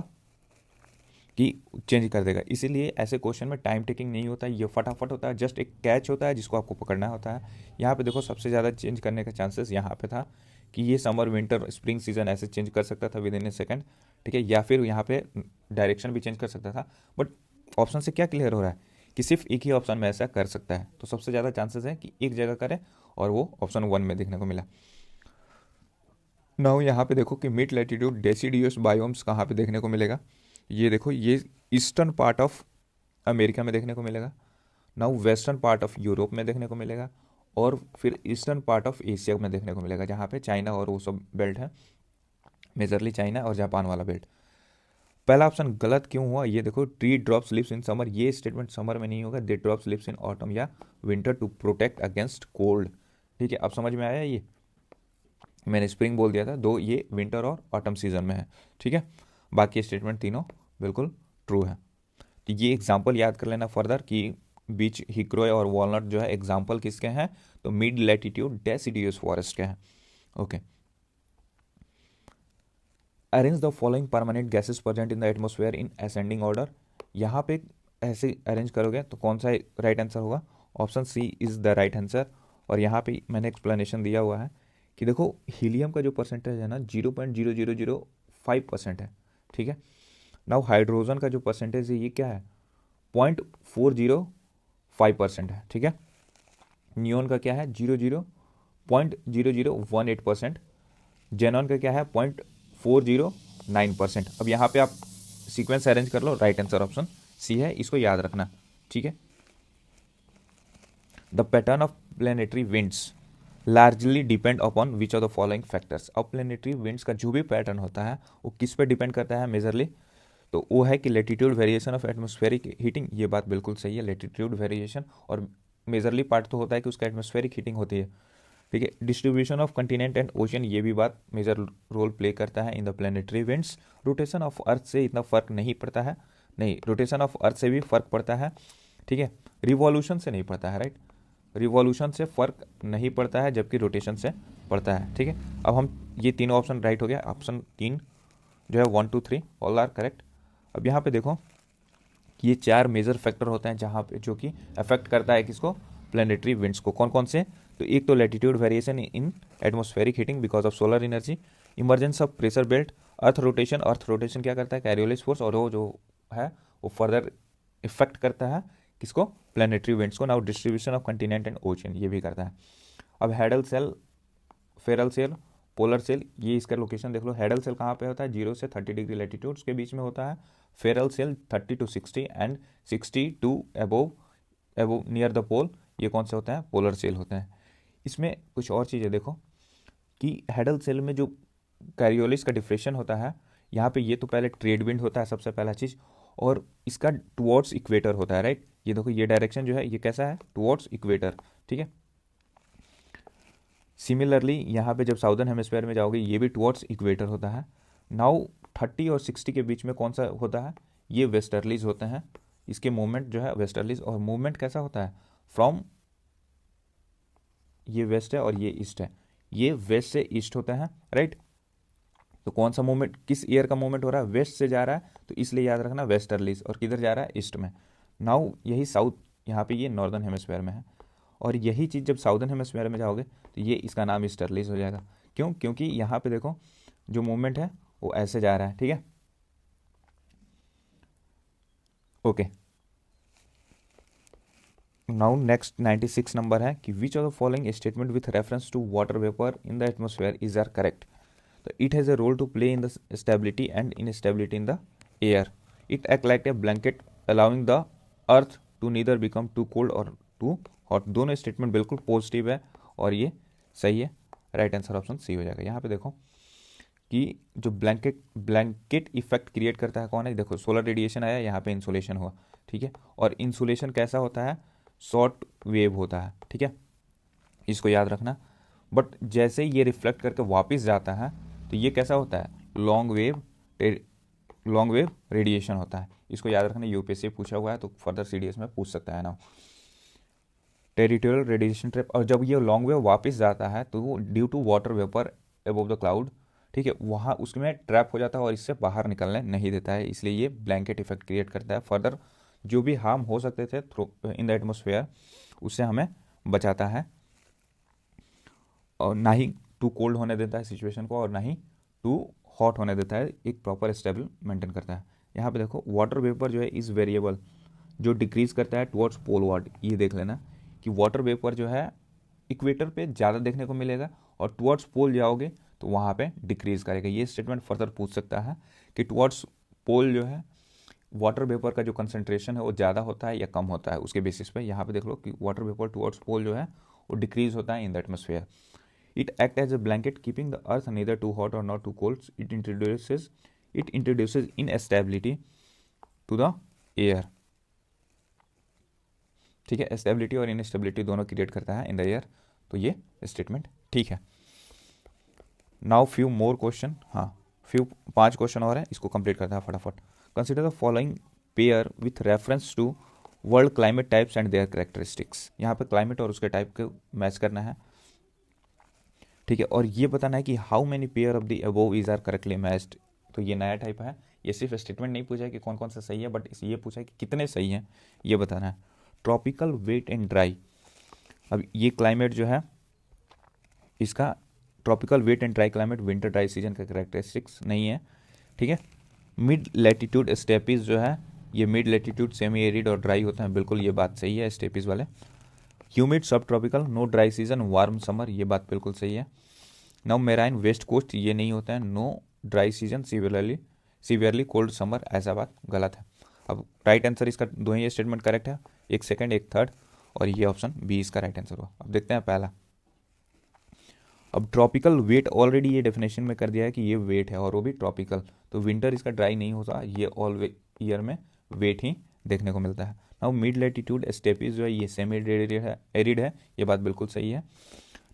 कि चेंज कर देगा। इसीलिए ऐसे क्वेश्चन में टाइम टेकिंग नहीं होता है, ये फटाफट होता है, जस्ट एक कैच होता है जिसको आपको पकड़ना होता है। यहाँ पे देखो सबसे ज़्यादा चेंज करने का चांसेस यहाँ पे था कि ये समर विंटर स्प्रिंग सीजन ऐसे चेंज कर सकता था विद इन ए सेकेंड, ठीक है, या फिर यहाँ पे डायरेक्शन भी चेंज कर सकता था। बट ऑप्शन से क्या क्लियर हो रहा है कि सिर्फ एक ही ऑप्शन में ऐसा कर सकता है, तो सबसे ज़्यादा चांसेस है कि एक जगह करे, और वो ऑप्शन 1 में देखने को मिला। नाउ यहाँ पे देखो कि मिड लैटिट्यूड डेसिडियस बायोम्स कहाँ पे देखने को मिलेगा। ये देखो ये ईस्टर्न पार्ट ऑफ अमेरिका में देखने को मिलेगा, now western part of Europe में देखने को मिलेगा, और फिर ईस्टर्न पार्ट ऑफ एशिया में देखने को मिलेगा, जहाँ पे चाइना और वो सब बेल्ट है, मेजरली चाइना और जापान वाला बेल्ट। पहला ऑप्शन गलत क्यों हुआ, ये देखो tree drops leaves in summer, ये स्टेटमेंट समर में नहीं होगा, they drops leaves in autumn या winter to protect against cold, ठीक है। अब समझ में आया, ये मैंने स्प्रिंग बोल दिया था, दो ये विंटर और ऑटम सीजन में है, ठीक है। बाकी स्टेटमेंट तीनों बिल्कुल ट्रू है। तो ये एग्जाम्पल याद कर लेना फर्दर कि बीच हिक्रोय और वॉलनट जो है एग्जाम्पल किसके हैं, तो मिड लैटिट्यूड डेसिडियस फॉरेस्ट के हैं, okay. Arrange the following permanent gases present in the atmosphere in ascending order. यहाँ पे ऐसे अरेंज करोगे तो कौन सा राइट आंसर होगा, option C is the right answer. और यहाँ पे मैंने एक्सप्लेनेशन दिया हुआ है कि देखो हीलियम का जो परसेंटेज है ना 0.0005% है, ठीक है। नाउ हाइड्रोजन का जो परसेंटेज है ये क्या है, 0.405% है, ठीक है। नियोन का क्या है 0.0018%, जेनॉन का क्या है 0.409%। अब यहाँ पे आप सीक्वेंस अरेंज कर लो, राइट आंसर ऑप्शन सी है, इसको याद रखना, ठीक है। The pattern of planetary winds largely depend upon which of the following factors. अब प्लेनेटरी विंड्स का जो भी पैटर्न होता है वो किस पे डिपेंड करता है मेजरली, तो वो है कि latitude variation of atmospheric heating. ये बात बिल्कुल सही है, लेटीट्यूड वेरिएशन, और मेजरली पार्ट तो होता है कि उसका एटमॉस्फेरिक हीटिंग होती है, ठीक है। Distribution of continent and ocean, ये भी बात मेजर रोल प्ले करता है in the planetary winds. Rotation of earth से इतना फर्क नहीं पड़ता है, नहीं, रोटेशन ऑफ अर्थ से भी फर्क पड़ता है, ठीक है, रिवॉल्यूशन से नहीं पड़ता है, राइट, रिवॉल्यूशन से फर्क नहीं पड़ता है जबकि रोटेशन से पड़ता है, ठीक है। अब हम ये तीनों ऑप्शन राइट हो गया, ऑप्शन 3 जो है 1 2 3 ऑल आर करेक्ट। अब यहाँ पे देखो कि ये 4 मेजर फैक्टर होते हैं जहाँ पे जो कि अफेक्ट करता है किसको, प्लेनेटरी विंड्स को। कौन कौन से, तो एक तो latitude variation in atmospheric heating because of solar energy, emergence of pressure belt, earth rotation क्या करता है, कैरियोलिस फोर्स, और वो जो है वो फर्दर इफेक्ट करता है किसको, प्लेनेटरी विंड्स को। Now distribution of continent and ocean, ये भी करता है। अब Hadley cell, Ferrel cell, polar cell, ये इसका लोकेशन देख लो। हेडल सेल कहाँ पे होता है, 0 से 30 डिग्री लैटिट्यूड्स के बीच में होता है। Ferrel cell 30 to 60 and 60 to above near the pole, ये कौन से होते हैं, पोलर सेल होते हैं। इसमें कुछ और चीज़ें देखो कि हेडल सेल में जो कैरियोलिस का डिफ्रेक्शन होता है, यहाँ पे ये तो पहले ट्रेड विंड होता है सबसे पहला चीज़, और इसका टुवर्ड्स इक्वेटर होता है, राइट। ये देखो ये डायरेक्शन जो है ये कैसा है, टुवर्ड्स इक्वेटर, ठीक है। सिमिलरली यहाँ पे जब साउदर्न हेमिस्फीयर में जाओगे ये भी टुवर्ड्स इक्वेटर होता है। नाउ 30 और 60 के बीच में कौन सा होता है, ये वेस्टर्लीज होते हैं। इसके मूवमेंट जो है वेस्टर्लीज, और मूवमेंट कैसा होता है, फ्रॉम, ये वेस्ट है और ये ईस्ट है, ये वेस्ट से ईस्ट होता है, राइट। तो कौन सा मूवमेंट, किस ईयर का मूवमेंट हो रहा है, वेस्ट से जा रहा है, तो इसलिए याद रखना वेस्टर्लीज, और किधर जा रहा है, ईस्ट में। नाउ यही साउथ, यहाँ पे ये नॉर्दर्न हेमिस्फीयर में है, और यही चीज़ जब साउदर्न हेमिस्फीयर में जाओगे तो ये इसका नाम ईस्टर्लीज हो जाएगा। क्यों, क्योंकि यहाँ पे देखो जो मूवमेंट है वो ऐसे जा रहा है, ठीक है, ओके। नाउ नेक्स्ट 96 नंबर है कि which of the following statement with reference to water vapour in the atmosphere is are correct. तो it has a role to play in the stability and instability in the air, it act like a blanket allowing the earth to neither become too cold और too hot. दोनों statement बिल्कुल positive है और ये सही है, right answer option C हो जाएगा। यहाँ पे देखो कि जो ब्लैंकेट इफेक्ट क्रिएट करता है कौन है, देखो सोलर रेडिएशन आया, यहाँ पे इंसुलेशन हुआ, ठीक है, और इंसुलेशन कैसा होता है, शॉर्ट वेव होता है, ठीक है, इसको याद रखना। बट जैसे ये रिफ्लेक्ट करके वापस जाता है तो ये कैसा होता है, लॉन्ग वेव रेडिएशन होता है, इसको याद रखना। यूपीएससी पूछा हुआ है तो फर्दर सीडीएस में पूछ सकता है ना, टेरिटोरियल रेडिएशन ट्रैप। और जब ये लॉन्ग वेव वापस जाता है तो due to water vapour above the cloud, ठीक है, वहाँ उसमें ट्रैप हो जाता है और इससे बाहर निकलने नहीं देता है, इसलिए ये ब्लैंकेट इफेक्ट क्रिएट करता है। फर्दर जो भी हार्म हो सकते थे थ्रू इन द एटमोसफेयर उससे हमें बचाता है, और ना ही टू कोल्ड होने देता है सिचुएशन को, और ना ही टू हॉट होने देता है, एक प्रॉपर स्टेबल मेंटेन करता है। यहाँ पे देखो वाटर वेपर जो है इस वेरिएबल जो डिक्रीज करता है टुवर्ड्स पोलवार्ड, ये देख लेना कि वाटर वेपर जो है इक्वेटर पे ज़्यादा देखने को मिलेगा और टुवर्ड्स पोल जाओगे तो वहाँ पे डिक्रीज करेगा। ये स्टेटमेंट फर्दर पूछ सकता है कि टुवर्ड्स पोल जो है वाटर वेपर का जो कंसंट्रेशन है वो ज़्यादा होता है या कम होता है, उसके बेसिस पे यहाँ पे देख लो कि वाटर वेपर टुवर्ड्स पोल जो है वो डिक्रीज होता है in the atmosphere. It act as a blanket keeping the earth neither too hot और not too cold. It introduces instability to the air, ठीक है, स्टेबिलिटी और इनस्टेबिलिटी दोनों क्रिएट करता है इन द एयर, तो ये स्टेटमेंट ठीक है। नाउ फ्यू मोर क्वेश्चन, हाँ फ्यू 5 क्वेश्चन और है, इसको कंप्लीट करता है फटाफट। Consider the following pair with reference to world climate types and their characteristics. यहाँ पे क्लाइमेट और उसके टाइप को मैच करना है, ठीक है, और ये बताना है कि how many pair of the above is are correctly matched. तो ये नया टाइप है, ये सिर्फ स्टेटमेंट नहीं पूछा है कि कौन कौन सा सही है, बट ये पूछा है कि कितने सही हैं, ये बताना है। ट्रॉपिकल, वेट एंड ड्राई, अब ये क्लाइमेट जो है इसका tropical, wet and dry climate winter dry season का कैरेक्टरिस्टिक्स नहीं है, ठीक है। मिड लैटिट्यूड स्टेपीज जो है ये मिड लैटिट्यूड सेमी एरिड और ड्राई होते हैं, बिल्कुल ये बात सही है स्टेपीज वाले। Humid subtropical, no dry season, warm summer, ये बात बिल्कुल सही है। नाउ मेराइन वेस्ट कोस्ट, ये नहीं होता है, no dry season, severely cold summer, ऐसा बात गलत है। अब राइट आंसर इसका दो ही स्टेटमेंट करेक्ट है, एक सेकंड एक थर्ड, और ये ऑप्शन बी इसका राइट आंसर हुआ। अब देखते हैं पहला। अब ट्रॉपिकल वेट ऑलरेडी ये डेफिनेशन में कर दिया है कि ये वेट है और वो भी ट्रॉपिकल, तो विंटर इसका ड्राई नहीं होता, ये ऑल ईयर में वेट ही देखने को मिलता है। नाउ मिड लैटिट्यूड स्टेपीज जो है ये सेमी एरिड है, ये बात बिल्कुल सही है।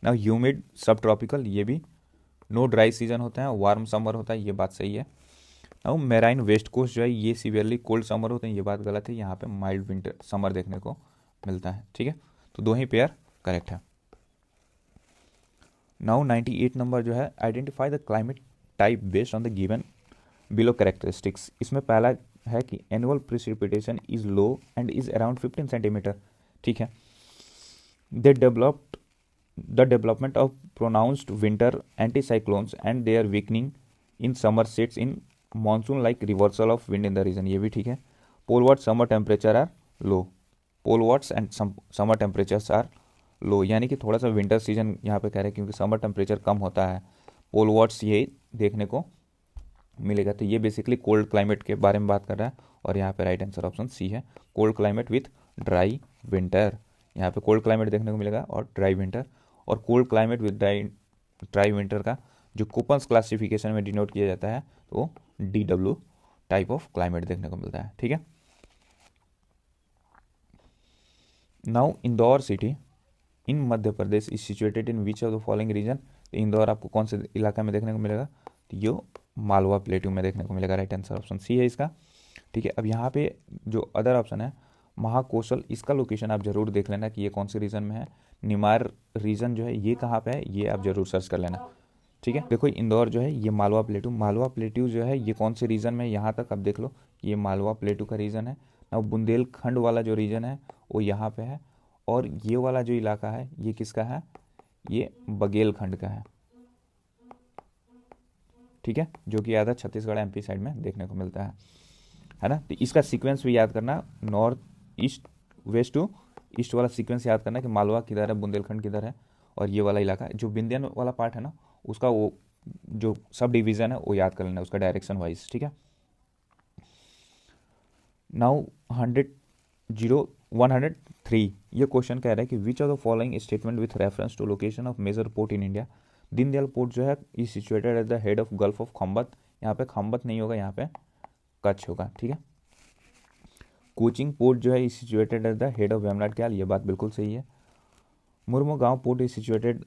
नाउ ह्यूमिड सब ट्रॉपिकल, ये भी नो ड्राई सीजन होता है, वार्म समर होता है, ये बात सही है। नाउ मेराइन वेस्ट कोस्ट जो है ये सीवियरली कोल्ड समर होते हैं, ये बात गलत है, यहाँ पे माइल्ड विंटर समर देखने को मिलता है, ठीक है, तो दो ही पेयर करेक्ट है। नाउ 98 नंबर जो है identify the climate type based on the given below characteristics, इसमें पहला है कि annual precipitation is low and is around 15 centimetre, ठीक है। They developed the development of pronounced winter anticyclones and they are weakening in summer sets in monsoon like reversal of wind in the region, ये भी ठीक है। Poleward summer temperature are low, polewards and summer temperatures are low, यानी कि थोड़ा सा winter season यहाँ पे कह रहे हैं क्योंकि समर टेम्परेचर कम होता है, पोलवर्ड्स ये देखने को मिलेगा। तो ये बेसिकली कोल्ड क्लाइमेट के बारे में बात कर रहा है और यहाँ पे राइट आंसर ऑप्शन सी है, cold climate with dry winter. यहाँ पे कोल्ड क्लाइमेट देखने को मिलेगा और ड्राई विंटर, और cold climate with dry winter का जो कोपन्स क्लासिफिकेशन में डिनोट किया जाता है तो DW टाइप ऑफ क्लाइमेट देखने को मिलता है, ठीक है। Now Indore city in Madhya Pradesh is situated in which of the following region, Indore आपको कौन से इलाका में देखने को मिलेगा, तो ये मालवा प्लेटू में देखने को मिलेगा, राइट आंसर ऑप्शन सी है इसका, ठीक है। अब यहाँ पे जो अदर ऑप्शन है महाकौशल, इसका लोकेशन आप जरूर देख लेना कि ये कौन से रीजन में है, निमार रीजन जो है ये कहाँ पे है, ये आप जरूर सर्च कर लेना, ठीक है। देखो इंदौर जो है ये मालवा प्लेटू जो है ये कौन से रीजन में है, यहाँ तक आप देख लो ये मालवा प्लेटू का रीजन है ना। बुंदेलखंड वाला जो रीजन है वो यहाँ पे है, और ये वाला जो इलाका है ये किसका है, ये बघेलखंड का है, ठीक है, जो कि ज़्यादा छत्तीसगढ़ MP साइड में देखने को मिलता है ना। तो इसका सीक्वेंस भी याद करना, north east west to east वाला सीक्वेंस याद करना कि मालवा किधर है, बुंदेलखंड किधर है, और ये वाला इलाका जो विंध्यन वाला पार्ट है ना उसका वो जो सब डिवीजन है वो याद कर लेना उसका डायरेक्शन वाइज, ठीक है। नाउ 103 ये क्वेश्चन कह रहा है कि which of the following statement with reference to location of major port in India, Deendayal port जो है is situated at the head of gulf of Khambhat, यहाँ पे खम्बत नहीं होगा, यहाँ पे कच्छ होगा, ठीक है। कोचिंग पोर्ट जो है is situated at the head of Vembanad Kayal, ये बात बिल्कुल सही है। Mormugao port is situated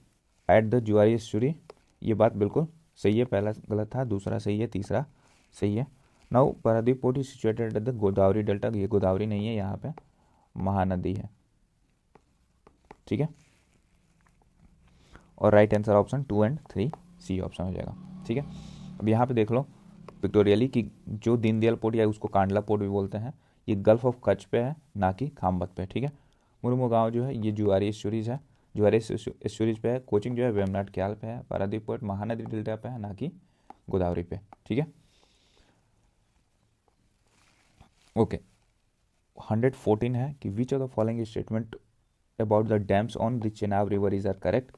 at the Zuari estuary, ये बात बिल्कुल सही है, पहला गलत था, दूसरा सही है, तीसरा सही है। Now Paradip port is situated at the Godavari delta, ये गोदावरी नहीं है, यहाँ पे महानदी है, ठीक है। और right answer option 2 and 3 C option हो जाएगा, ठीक है। अब यहाँ पे देख लो पिक्टोरियली कि जो दीनदयाल पोर्ट या उसको कांडला पोर्ट भी बोलते हैं, ये गल्फ ऑफ कच्छ पे है ना कि खामबत पे, ठीक है। मुर्मुगांव जो है ये जुआरी एस्चुरीज है, जुआरी एस्चुरीज पे है। कोचिंग जो है वेमनाड क्याल पे है। पारादीप पोर्ट महानदी डेल्टा पे है ना कि गोदावरी पे, ठीक है। ओके 114 है कि which of the following statement about the dams on the Chenab river is are correct,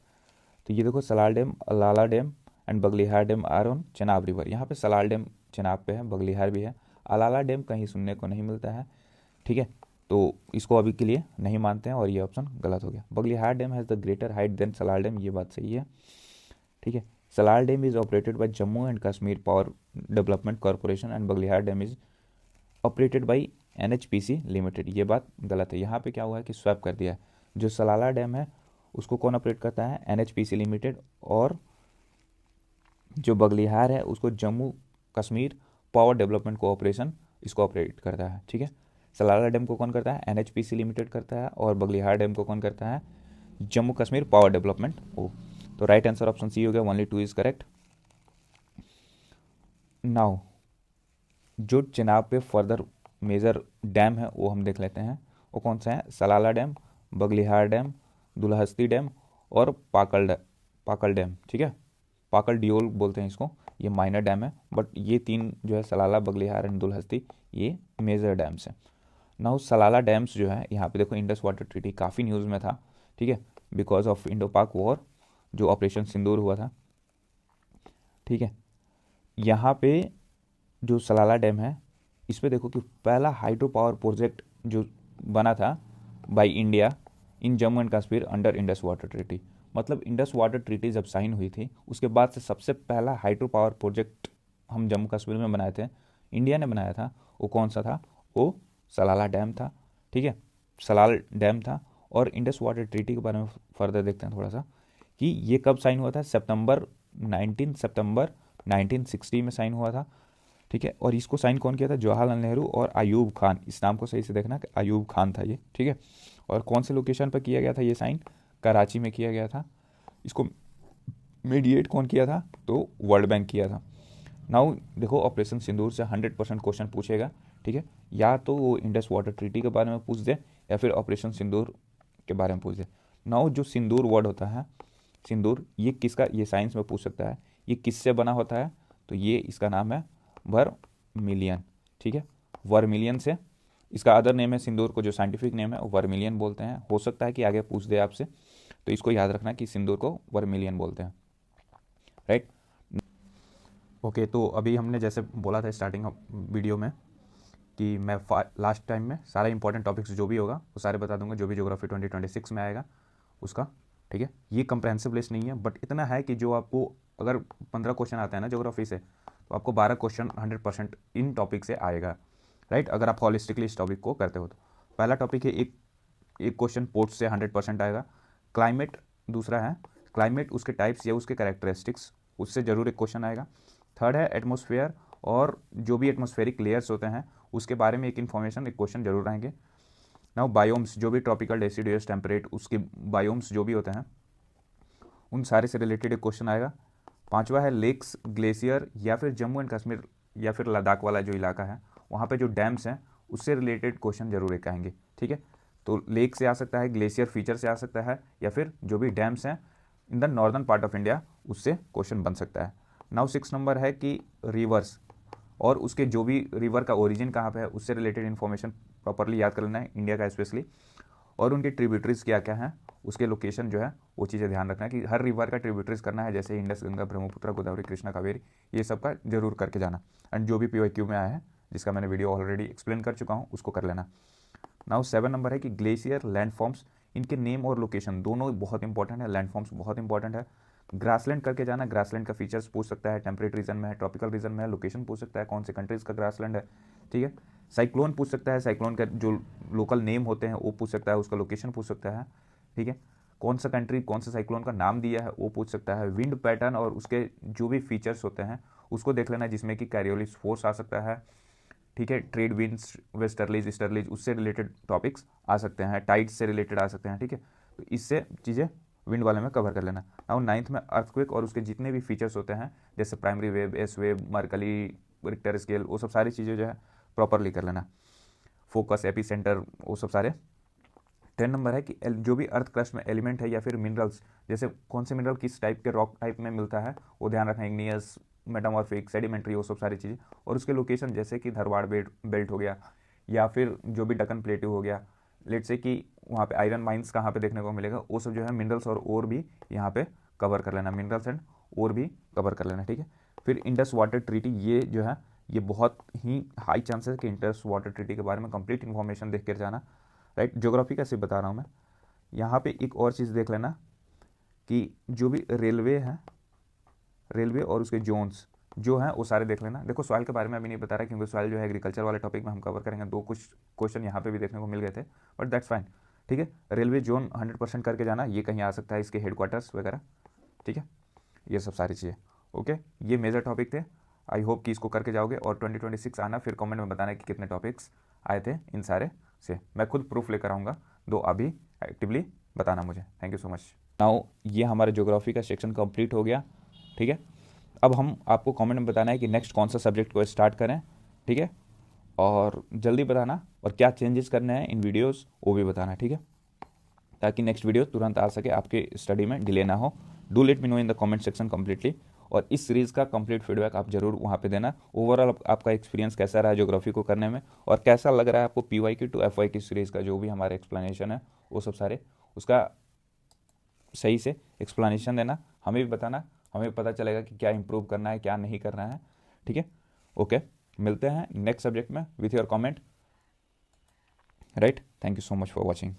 तो ये देखो Salal dam, Alala dam and Baglihar dam are on Chenab river, यहाँ पे सलाल डैम चेनाब पे है, बगलिहार भी है, अलाला डैम कहीं सुनने को नहीं मिलता है, ठीक है, तो इसको अभी के लिए नहीं मानते हैं और ये ऑप्शन गलत हो गया। Baglihar dam has the greater height than Salal dam, ये बात सही है, ठीक है। Salal dam is operated by Jammu and Kashmir power development corporation and Baglihar dam is operated by NHPC limited, ये बात गलत है। यहाँ पे क्या हुआ है कि स्वैप कर दिया है, जो सलाला डैम है उसको कौन ऑपरेट करता है, NHPC लिमिटेड, और जो बगलिहार है उसको Jammu Kashmir power development cooperation इसको ऑपरेट करता है, ठीक है। सलाला डैम को कौन करता है, NHPC लिमिटेड करता है, और बगलिहार डैम को कौन करता है, जम्मू कश्मीर पावर डेवलपमेंट ओ। तो राइट आंसर ऑप्शन सी हो गया, ओनली 2 इज करेक्ट। नाउ जो चेनाब पे फर्दर मेजर डैम है वो हम देख लेते हैं, वो कौन सा है, Salala dam, Baglihar dam, Dulhasti dam और पाकल डैम, ठीक है। पाकल डियोल बोलते हैं इसको, ये माइनर डैम है, बट ये 3 जो है सलाला, बगलिहार एंड दुलहस्ती ये मेजर डैम्स हैं। नाउ सलाला डैम्स जो है यहाँ पे देखो इंडस वाटर ट्रीटी काफ़ी न्यूज़ में था, ठीक है, बिकॉज ऑफ इंडो पाक वॉर जो ऑपरेशन सिंदूर हुआ था, ठीक है। यहाँ पे जो सलाला डैम है इस पर देखो कि पहला हाइड्रो पावर प्रोजेक्ट जो बना था by India in Jammu and Kashmir under Indus water treaty, मतलब इंडस वाटर ट्रीटी जब साइन हुई थी उसके बाद से सबसे पहला हाइड्रो पावर प्रोजेक्ट हम जम्मू कश्मीर में बनाए थे, इंडिया ने बनाया था, वो कौन सा था, वो सलाला डैम था, ठीक है, सलाल डैम था। और इंडस वाटर ट्रीटी के बारे में फर्दर देखते हैं थोड़ा सा कि ये कब साइन हुआ था, 19 सितंबर 1960 में साइन हुआ था, ठीक है। और इसको साइन कौन किया था, जवाहरलाल नेहरू और अयूब खान, इस नाम को सही से देखना कि अयूब खान था ये, ठीक है। और कौन से लोकेशन पर किया गया था ये साइन, कराची में किया गया था। इसको मीडिएट कौन किया था, तो वर्ल्ड बैंक किया था। नाउ देखो ऑपरेशन सिंदूर से 100% क्वेश्चन पूछेगा, ठीक है, या तो वो इंडस वाटर ट्रीटी के बारे में पूछ दे या फिर ऑपरेशन सिंदूर के बारे में पूछ दे। नाउ जो सिंदूर वर्ड होता है, सिंदूर, ये किसका, ये साइंस में पूछ सकता है, ये किससे बना होता है, तो ये इसका नाम है वर्मिलियन, ठीक है, वर्मिलियन से। इसका अदर नेम है सिंदूर को, जो साइंटिफिक नेम है वो वर्मिलियन बोलते हैं। हो सकता है कि आगे पूछ दे आपसे, तो इसको याद रखना कि सिंदूर को वर्मिलियन बोलते हैं, राइट। ओके, तो अभी हमने जैसे बोला था स्टार्टिंग वीडियो में कि मैं लास्ट टाइम में सारा इंपॉर्टेंट टॉपिक्स जो भी होगा वो सारे बता दूंगा, जो भी ज्योग्राफी 2026 में आएगा उसका, ठीक है। ये कंप्रहेंसिव लिस्ट नहीं है, बट इतना है कि जो आपको अगर 15 क्वेश्चन आते हैं ना ज्योग्राफी से, तो आपको 12 क्वेश्चन 100% इन टॉपिक से आएगा, राइट, अगर आप हॉलिस्टिकली इस टॉपिक को करते हो तो। पहला टॉपिक है एक क्वेश्चन पोर्ट्स से 100% आएगा। क्लाइमेट दूसरा है, क्लाइमेट, उसके टाइप्स या उसके कैरेक्टरिस्टिक्स, उससे जरूर एक क्वेश्चन आएगा। थर्ड है एटमॉस्फेयर, और जो भी एटमॉस्फेरिक लेयर्स होते हैं उसके बारे में एक इन्फॉर्मेशन, एक क्वेश्चन जरूर आएंगे। नाउ बायोम्स, जो भी ट्रॉपिकल, डेसिडुअस, टेम्परेट, उसके बायोम्स जो भी होते हैं उन सारे से रिलेटेड एक क्वेश्चन आएगा। पांचवा है लेक्स, ग्लेशियर, या फिर जम्मू एंड कश्मीर या फिर लद्दाख वाला जो इलाका है वहाँ पे जो डैम्स हैं उससे रिलेटेड क्वेश्चन जरूर एक आएंगे, ठीक है। तो लेक से आ सकता है, ग्लेशियर फीचर से आ सकता है, या फिर जो भी डैम्स हैं in the northern part of India उससे क्वेश्चन बन सकता है। नाउ 6 नंबर है कि रिवर्स, और उसके जो भी रिवर का ओरिजिन कहाँ पे है उससे रिलेटेड इन्फॉर्मेशन प्रॉपरली याद कर लेना है, इंडिया का स्पेशली, और उनके ट्रिब्यूटरीज क्या क्या हैं, उसके लोकेशन जो है वो चीज़ें ध्यान रखना है कि हर रिवर का ट्रिब्यूटरीज करना है, जैसे इंडस, गंगा, ब्रह्मपुत्र, गोदावरी, कृष्णा, कावेरी, ये सब का जरूर करके जाना। एंड जो भी PYQ में आया है जिसका मैंने वीडियो ऑलरेडी एक्सप्लेन कर चुका हूँ उसको कर लेना। नाउ 7 नंबर है कि ग्लेशियर, लैंडफॉर्म्स, इनके नेम और लोकेशन दोनों बहुत इंपॉर्टेंट है, लैंडफॉर्म्स बहुत इंपॉर्टेंट है। ग्रासलैंड करके जाना, ग्रासलैंड का फीचर्स पूछ सकता है, टेम्परेट रीजन में है, ट्रॉपिकल रीजन में है, लोकेशन पूछ सकता है, कौन से कंट्रीज का ग्रासलैंड है, ठीक है। साइक्लोन पूछ सकता है, साइक्लोन का जो लोकल नेम होते हैं वो पूछ सकता है, उसका लोकेशन पूछ सकता है, ठीक है। कौन सा कंट्री कौन सा साइक्लोन का नाम दिया है वो पूछ सकता है। विंड पैटर्न और उसके जो भी फीचर्स होते हैं उसको देख लेना, जिसमें कि कैरियोलिस फोर्स आ सकता है, ठीक है, ट्रेड विंड्स, वेस्टर्लीज, ईस्टर्लीज, उससे रिलेटेड टॉपिक्स आ सकते हैं, टाइड्स से रिलेटेड आ सकते हैं, ठीक है। तो इससे चीज़ें विंड वाले में कवर कर लेना। और 9th में अर्थक्वेक और उसके जितने भी फीचर्स होते हैं जैसे primary wave, S wave, Mercalli, Richter scale, वो सब सारी चीज़ें जो है प्रॉपरली कर लेना। फोकस, एपी सेंटर, वो सब सारे। 10 नंबर है कि जो भी अर्थ क्रस्ट में एलिमेंट है या फिर मिनरल्स, जैसे कौन से मिनरल किस टाइप के रॉक टाइप में मिलता है वो ध्यान रखना, इग्नियस, मेटामॉर्फिक, सेडिमेंट्री, वो सब सारी चीज़ें, और उसके लोकेशन जैसे कि धरवाड़ बेल्ट हो गया, या फिर जो भी डकन प्लेट्यू हो गया, लेट से कि वहाँ पे आयरन माइंस कहाँ पे देखने को मिलेगा, वो सब जो है मिनरल्स और ओर भी यहाँ पे कवर कर लेना, मिनरल्स एंड ओर भी कवर कर लेना, ठीक है। फिर इंडस वाटर ट्रीटी, ये जो है ये बहुत ही हाई चांसेस है कि इंडस वाटर ट्रीटी के बारे में कंप्लीट इन्फॉर्मेशन देख कर जाना, राइट। ज्योग्राफी का सिर्फ बता रहा हूँ मैं। यहाँ पे एक और चीज़ देख लेना कि जो भी रेलवे है, रेलवे और उसके जोन्स जो हैं वो सारे देख लेना। देखो सॉइल के बारे में अभी नहीं बता रहा क्योंकि सॉइल जो है एग्रीकल्चर वाले टॉपिक में हम कवर करेंगे, दो कुछ क्वेश्चन यहाँ पे भी देखने को मिल गए थे, बट दैट्स फाइन, ठीक है। रेलवे जोन 100% करके जाना, ये कहीं आ सकता है, इसके हेडक्वार्टर्स वगैरह, ठीक है, ये सब सारी चीज़ें, ओके। ये मेजर टॉपिक थे, आई होप कि इसको करके जाओगे, और 2026 आना, फिर कमेंट में बताना कि कितने टॉपिक्स आए थे इन सारे से। मैं खुद प्रूफ लेकर आऊँगा, दो अभी एक्टिवली बताना मुझे। Thank you so much. Now ये हमारा ज्योग्राफी का सेक्शन कंप्लीट हो गया, ठीक है। अब हम आपको कमेंट में बताना है कि नेक्स्ट कौन सा सब्जेक्ट को स्टार्ट करें, ठीक है, और जल्दी बताना, और क्या चेंजेस करने हैं इन वीडियोस वो भी बताना, ठीक है, ताकि नेक्स्ट वीडियो तुरंत आ सके, आपके स्टडी में डिले ना हो। Do let me know in the comment section completely, और इस सीरीज़ का कंप्लीट फीडबैक आप जरूर वहाँ पे देना। ओवरऑल आपका एक्सपीरियंस कैसा रहा ज्योग्राफी को करने में, और कैसा लग रहा है आपको PYQ टू FYQ सीरीज़ का जो भी हमारा एक्सप्लेनेशन है वो सब सारे, उसका सही से एक्सप्लेनेशन देना, हमें भी बताना, हमें पता चलेगा कि क्या इंप्रूव करना है, क्या नहीं करना है, ठीक है। ओके, मिलते हैं नेक्स्ट सब्जेक्ट में with your comment, right. Thank you so much for watching.